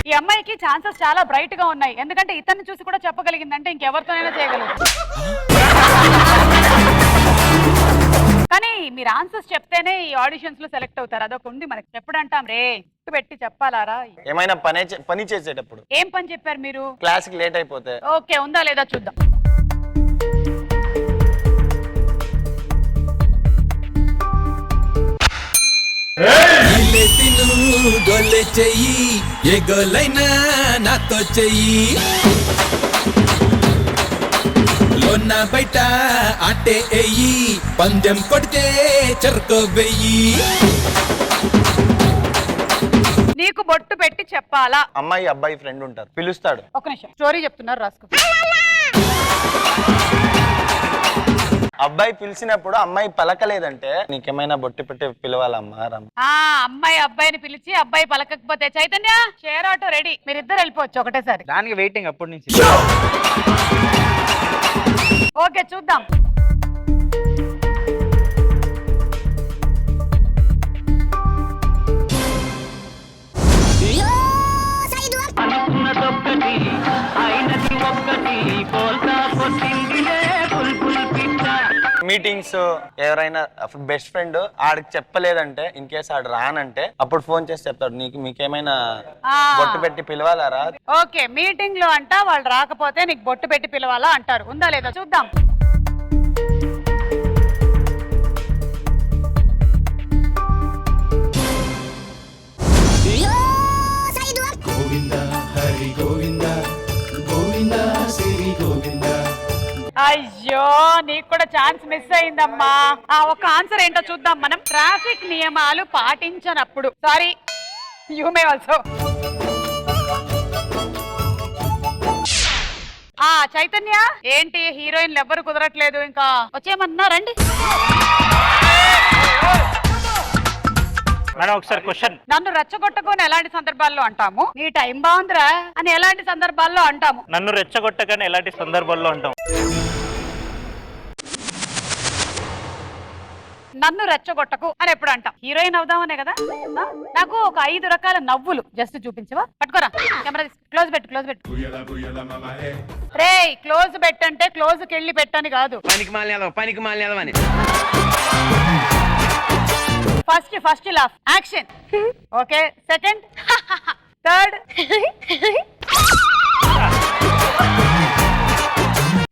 ఈ అమ్మాయికి ఛాన్సెస్ చాలా బ్రైట్ గా ఉన్నాయి, ఎందుకంటే ఇతన్ని చూసి కూడా చెప్పగలిగిందంటే ఇంకెవరితోనైనా చేయగలదు. కానీ మీరు ఆన్సర్స్ చెప్తేనే ఈ ఆడిషన్స్ లో సెలెక్ట్ అవుతారు, అదొక ఉంది మనకి. ఎప్పుడంటాం రే పెట్టి చెప్పాలారా? ఏమైనా పని చేసేటప్పుడు. ఏం పని చెప్పారు మీరు? క్లాస్ కి లేట్ అయిపోతే. ఓకే ఉందా లేదా చూద్దాం. చెయ్యి ఏ గోలైనా నాతో చెయ్యి, లోన బయట ఆటే ఎయ్యి, పందెం కొడితే చెరుకు వెయ్యి. నీకు బొట్టు పెట్టి చెప్పాలా? అమ్మాయి అబ్బాయి ఫ్రెండ్ ఉంటారు, పిలుస్తాడు. ఒక నిమిషం స్టోరీ చెప్తున్నారు రాసుకో. అబ్బాయి పిలిచినప్పుడు అమ్మాయి పలకలేదంటే నీకేమైనా బొట్టు పెట్టి పిలవాలమ్మా? అమ్మాయి అబ్బాయిని పిలిచి అబ్బాయి పలకకపోతే చైతన్య షేర్ ఆటో రెడీ, మీరిద్దరు వెళ్ళిపోవచ్చు ఒకటేసారి. దానికి వెయిటింగ్ అప్పటి నుంచి. ఓకే చూద్దాం. మీటింగ్స్ ఎవరైనా బెస్ట్ ఫ్రెండ్ ఆడికి చెప్పలేదంటే, ఇన్ కేస్ ఆడు రానంటే అప్పుడు ఫోన్ చేసి చెప్తాడు, మీకేమైనా బొట్టు పెట్టి పిలవాలారా? ఓకే మీటింగ్ లో అంట వాళ్ళు రాకపోతే నీకు బొట్టు పెట్టి పిలవాలా అంటారు, ఉందా లేదా చూద్దాం. గోవింద హరి గోవింద గోవింద శ్రీ గోవింద. అయ్యో నీకు కూడా ఛాన్స్ మిస్ అయిందమ్మా. ఒక ఆన్సర్ ఏంటో చూద్దాం మనం. ట్రాఫిక్ నియమాలు పాటించనప్పుడు. Sorry you may also. Chaitanya ఏంటి హీరోయిన్లు ఎవ్వరు కుదరట్లేదు, ఇంకా వచ్చేయమన్నా రండి. మేడం ఒకసారి క్వశ్చన్. నన్ను రెచ్చగొట్టకు అని ఎలాంటి సందర్భాల్లో అంటాము? నీ టైం బాగుందిరా అని ఎలాంటి సందర్భాల్లో అంటాము? నన్ను రెచ్చగొట్టకని ఎలాంటి సందర్భాల్లో అంటాం? నన్ను రెచ్చగొట్టకు అని ఎప్పుడు అంటాం? హీరోయిన్ అవుదామనే కదా. నాకు ఒక 5 రకాల నవ్వులు జస్ట్ చూపించవా? పట్టుకోరా కెమెరా, క్లోజ్ పెట్టు, క్లోజ్ పెట్టు. రే క్లోజ్ పెట్టంటే క్లోజ్ కెళ్ళి పెట్టని కాదు. First laugh, action. Okay, second, third,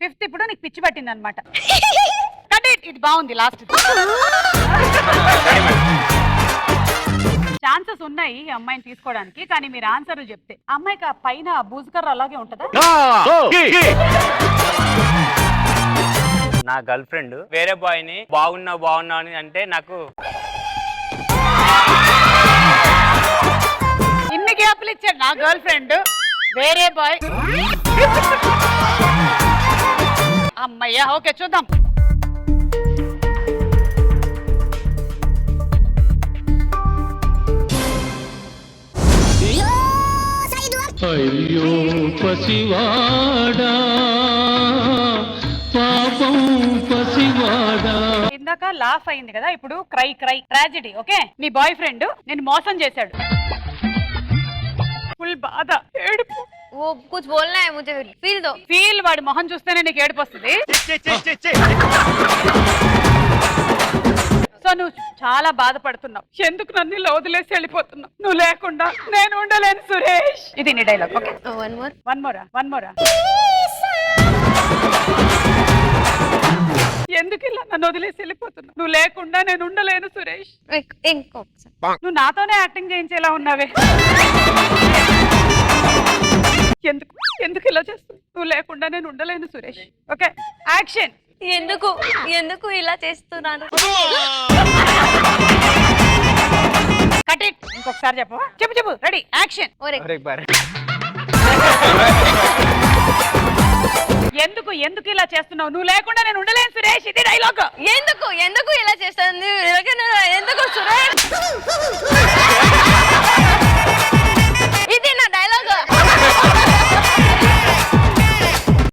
fifth. ఇప్పుడు నీకు పిచ్చి పట్టింది అనమాట. ఇది బాగుంది. లాస్ట్ ఛాన్సెస్ ఉన్నాయి ఈ అమ్మాయిని తీసుకోవడానికి, కానీ మీరు ఆన్సర్లు చెప్తే. అమ్మాయికి ఆ పైన బూజుకర్ర అలాగే ఉంటదా? నా గర్ల్ ఫ్రెండ్ వేరే బాయ్ ని బాగున్నావు అని అంటే నాకు ఇన్ని గ్యాప్లు ఇచ్చాడు. నా గర్ల్ ఫ్రెండ్ వేరే బాయ్. అమ్మయ్యా, ఓకే చూద్దాం. అయ్యో పసివాడా పాపం పసివాడా. ఇందాక లాఫ్ అయింది కదా, ఇప్పుడు క్రై ట్రాజెడీ. ఓకే, నీ బాయ్ ఫ్రెండ్ నేను మోసం చేశాడు. ఫుల్ బాధ, ఏడుపు. वो कुछ बोलना है मुझे, फील दो. ఫీల్. వాడి మొహం చూస్తేనే నీకు ఏడుపు వస్తుంది. సో నువ్వు చాలా బాధపడుతున్నావు. ఎందుకు నన్ను ఇలా వదిలేసి వెళ్ళిపోతున్నావు? నువ్వు లేకుండా నేను ఉండలేను సురేష్. ఇది నీ డైలాగ్. ఓకే, వన్ మోరా. ఎందుకు ఇలా నన్ను వదిలేసి వెళ్ళిపోతున్నావు? నువ్వు లేకుండా నేను ఉండలేను సురేష్. నువ్వు నాతోనే యాక్టింగ్ చేయించేలా ఉన్నావే. ఎందుకు ఇలా చేస్తున్నావు? నువ్వు లేకుండా నేను ఉండలేను సురేష్. Okay, action. ఎందుకు ఇలా చేస్తున్నాను? Cut it. ఇంకొకసారి చెప్పవా? చెప్పు. Ready, action. ఎందుకు ఇలా చేస్తున్నావు? నువ్వు లేకుండా నేను ఉండలేను సురేష్. ఇది డైలాగ్. ఎందుకు ఇలా చేస్తాను? ఎందుకు సురేష్? ఇది నా డైలాగ్.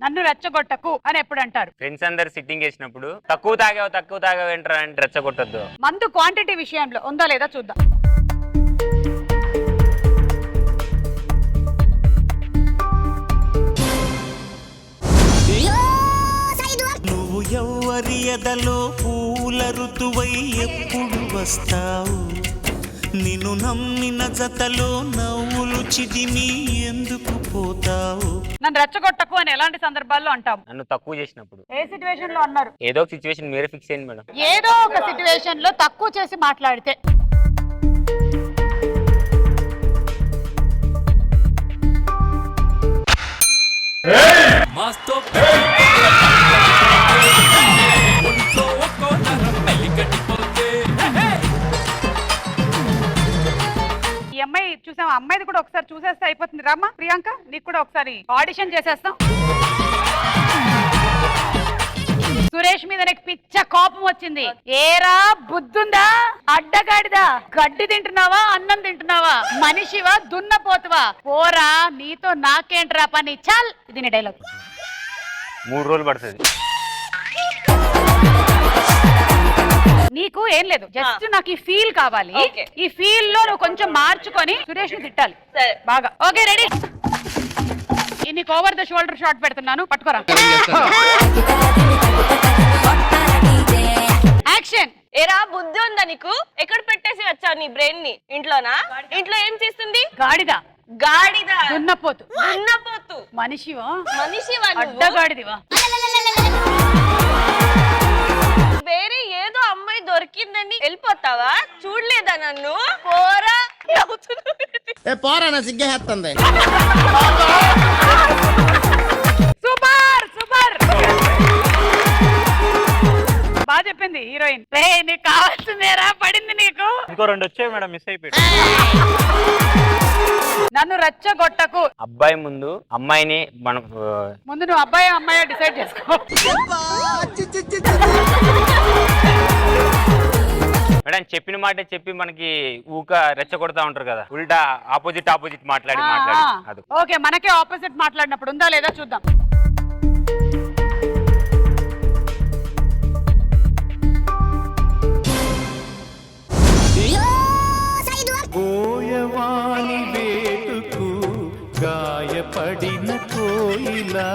నన్ను రెచ్చగొట్టకు అని ఎప్పుడు అంటారు? ఫ్రెండ్స్ అందరు సిట్టింగ్ చేసినప్పుడు తక్కువ తాగావు ఏంట్రా అని రెచ్చగొట్టద్దు. మందు క్వాంటిటీ విషయంలో ఉందా లేదా చూద్దాం. నువ్వు ఎవ్వరి ఎదలో పూల ఋతువై ఎప్పుడు వస్తావు? నిన్ను నమ్మిన జతలో నవ్వులు చిదిమి ఎందుకు పోతావు? నన్ను రెచ్చగొట్టకు అని ఎలాంటి సందర్భాల్లో అంటాము? నన్ను తక్కువ చేసినప్పుడు. ఏ సిచ్యువేషన్ లో అన్నారు? ఏదో ఒక సిచ్యువేషన్ మీరే ఫిక్స్ అయ్యింది మేడం. ఏదో ఒక సిచ్యువేషన్ లో తక్కువ చేసి మాట్లాడితే. ఈ అమ్మాయి చూసాం, అమ్మాయిది కూడా ఒకసారి చూసేస్తే అయిపోతుంది. రామ్మా ప్రియాంక, నీకు కూడా ఒకసారి ఆడిషన్ చేసేస్తాం. సురేష్ మీద నీకు పిచ్చ కోపం వచ్చింది. ఏరా బుద్ధుందా? అడ్డగాడిదా? గడ్డి తింటున్నావా? అన్నం తింటున్నావా? మనిషివా? దున్నపోతువా? పోరా, నీతో నాకేంట్రా పని? చల్. ఇది నీ డైలాగ్. 3 రోజులు పడుతుంది. నీకు ఏం లేదు, జస్ట్ నాకు ఈ ఫీల్ కావాలి. ఈ ఫీల్ లో నువ్వు కొంచెం మార్చుకొని సురేష్ ని తిట్టాలి బాగా. Okay, ready. నీకు ఓవర్ ద షోల్డర్ షాట్ పెడుతున్నాను, పట్టుకోరా. యాక్షన్. ఏరా బుద్ధి ఉందా నీకు? ఎక్కడ పెట్టేసి వచ్చావు నీ బ్రెయిన్ ని? ఇంట్లోనా? ఇంట్లో ఏం చేస్తుంది? గాడిద. దున్నపోతు. మనిషివా? అడ్డగాడిదివా? వేరే ఏదో అమ్మాయి దొరికిందని వెళ్ళిపోతావా? చూడలేదా నన్ను? పోరా. పోరా, సిగ్గేస్తుంది. సూపర్. బాగా చెప్పింది హీరోయిన్. నీకు కావాల్సిందేరా పడింది నీకు. ఇంకో 2 వచ్చాయి మేడం, మిస్ అయిపోయి. నన్ను రెచ్చగొట్టకు. అబ్బాయి ముందు అమ్మాయిని ముందు నువ్వు అమ్మాయి డిసైడ్ చేసుకో. మేడం మేడం చెప్పిన మాట చెప్పి మనకి ఊక రెచ్చగొడతా ఉంటారు కదా, ఉల్టా ఆపోజిట్ మాట్లాడి అది. ఓకే, మనకే ఆపోజిట్ మాట్లాడినప్పుడు ఉందా లేదా చూద్దాం. పోయవాని వేటుకు గాయపడిన కోయిలా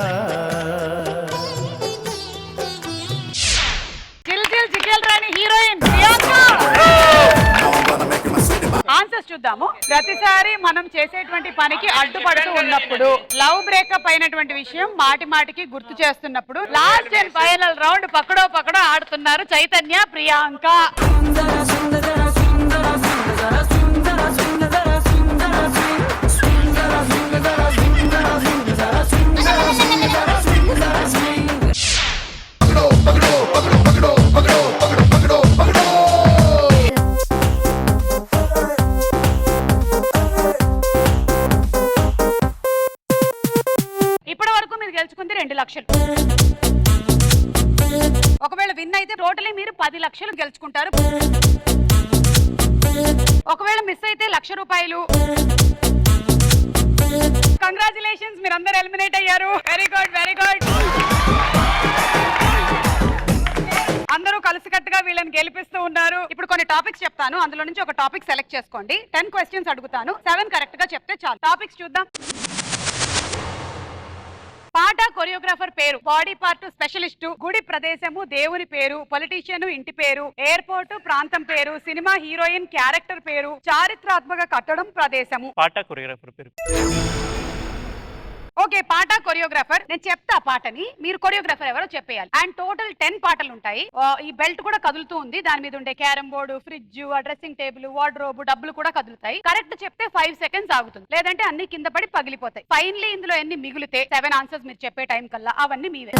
చికెల్ రాణి హీరోయిన్ ప్రియాంక. ఆన్సర్స్ చూద్దాము. ప్రతిసారి మనం చేసేటువంటి పనికి అడ్డుపడుతూ ఉన్నప్పుడు, లవ్ బ్రేకప్ అయినటువంటి విషయం మాటి మాటికి గుర్తు చేస్తున్నప్పుడు, లాస్ట్ అండ్ ఫైనల్ రౌండ్ పక్కడో ఆడుతున్నారు చైతన్య, ప్రియాంక. ఇప్పటి వరకు మీరు గెలుచుకుంది 2 లక్షలు. ఒకవేళ విన్ అయితే టోటలీ మీరు 10 లక్షలు గెలుచుకుంటారు. ఒకవేళ మిస్ అయితే 1,00,000 రూపాయలు. కంగ్రాచులేషన్స్, మీరందరూ ఎలిమినేట్ అయ్యారు. Very good, very good. అందరూ కలిసికట్టుగా వీళ్ళని గెలిపిస్తూ ఉన్నారు. ఇప్పుడు కొన్ని టాపిక్స్ చెప్తాను, అందులో నుంచి ఒక టాపిక్ సెలెక్ట్ చేసుకోండి. 10 క్వశ్చన్స్ అడుగుతాను, 7 కరెక్ట్ గా చెప్తే చాలు. టాపిక్స్ చూద్దాం. పాట కొరియోగ్రాఫర్ పేరు, బాడీ పార్ట్ స్పెషలిస్టు, గుడి ప్రదేశము దేవుని పేరు, పొలిటీషియన్ ఇంటి పేరు, ఎయిర్పోర్ట్ ప్రాంతం పేరు, సినిమా హీరోయిన్ క్యారెక్టర్ పేరు, చారిత్రాత్మక కట్టడం ప్రదేశము. పాట కొరియోగ్రాఫర్ పేరు. ఓకే, పాట కొరియోగ్రాఫర్. నేను చెప్తా పాటని, మీరు కొరియోగ్రాఫర్ ఎవరో చెప్పేయాలి. అండ్ టోటల్ 10 పాటలు ఉంటాయి. ఈ బెల్ట్ కూడా కదులుతూ ఉంది, దాని మీద ఉండే carrom board, fridge, dressing table, wardrobe, డబ్బులు కూడా కదులుతాయి. కరెక్ట్ చెప్తే 5 సెకండ్స్ ఆగుతుంది, లేదంటే అన్ని కింద పడి పగిలిపోతాయి. ఫైనలీ ఇందులో ఎన్ని మిగిలితే 7 ఆన్సర్స్ మీరు చెప్పే టైం కల్లా అవన్నీ మీవే.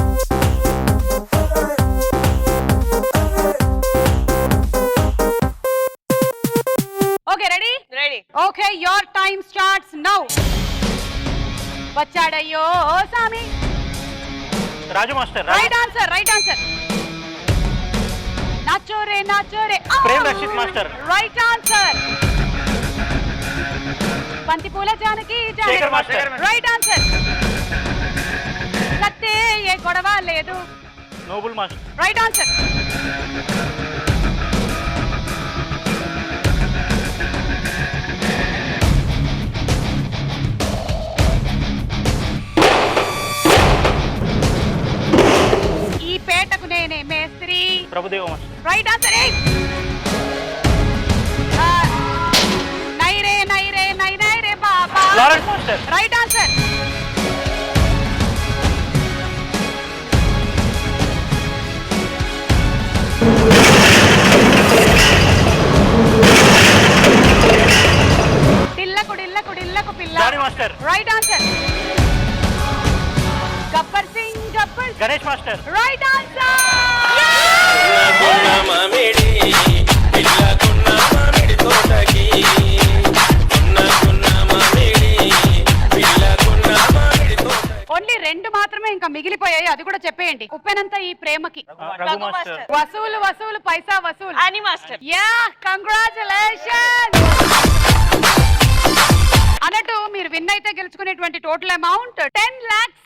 Okay, ready? Ready. Okay, your time starts now. వచ్చాడయ్యో సామి. Raju master. Right answer, right answer. నాచోరే నాచోరే. Prem Rakshit master. Right answer. బంతిపూల జానకి శేఖర్ మాస్టర్. Right answer. కత్తే ఏ గొడవ లేదు. Noble master. Right answer. ఈ పేటకు నేనే మేస్త్రి. ప్రభుదేవ మాస్టర్. Right answer. నైరే నైరే నై నైరే బాబా. Lawrence master. Right answer. టిల్లకు డిల్లకు డిల్లకు పిల్ల. Jani master. Right answer. Gabbar Singh Gabbar. Ganesh master. Right answer. Only 2 మాత్రమే ఇంకా మిగిలిపోయాయి, అది కూడా చెప్పేయండి. ఉప్పెనంత ఈ ప్రేమకి. రఘు మాస్టర్. వసూలు వసూలు పైసా వసూలు. అని మాస్టర్. Yeah, congratulation. అన్నట్టు మీరు విన్ అయితే గెలుచుకునేటువంటి టోటల్ అమౌంట్ 10 lakhs.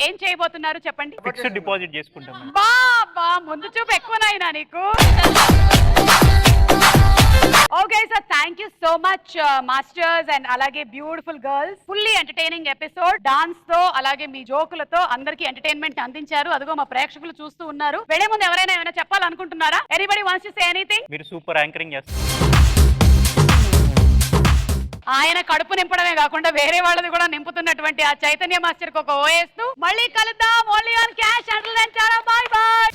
ఏం చేయబోతున్నారు చెప్పండి? ఫిక్స్డ్ డిపాజిట్ చేసుకుంటాం. బాబా, ముందు చూపు ఎక్కువనైనా నీకు. Okay sir, thank you so much masters and అలాగే beautiful girls. Fully entertaining episode, dance తో అలాగే మీ జోకులతో అందరికి ఎంటర్టైన్మెంట్ అందించారు. అదిగో మా ప్రేక్షకులు చూస్తూ ఉన్నారు. వెళ్లే ముందు ఎవరైనా ఏమైనా చెప్పాలనుకుంటున్నారా? Anybody wants to say anything? మీరు సూపర్ యాంకరింగ్ చేస్తారు. ఆయన కడుపు నింపడమే కాకుండా వేరే వాళ్ళది కూడా నింపుతున్నటువంటి ఆ చైతన్య మాస్టర్ కు ఒక ఓయేస్తూ మళ్ళీ కలుద్దాం. Only on cash. Until then tata, bye by.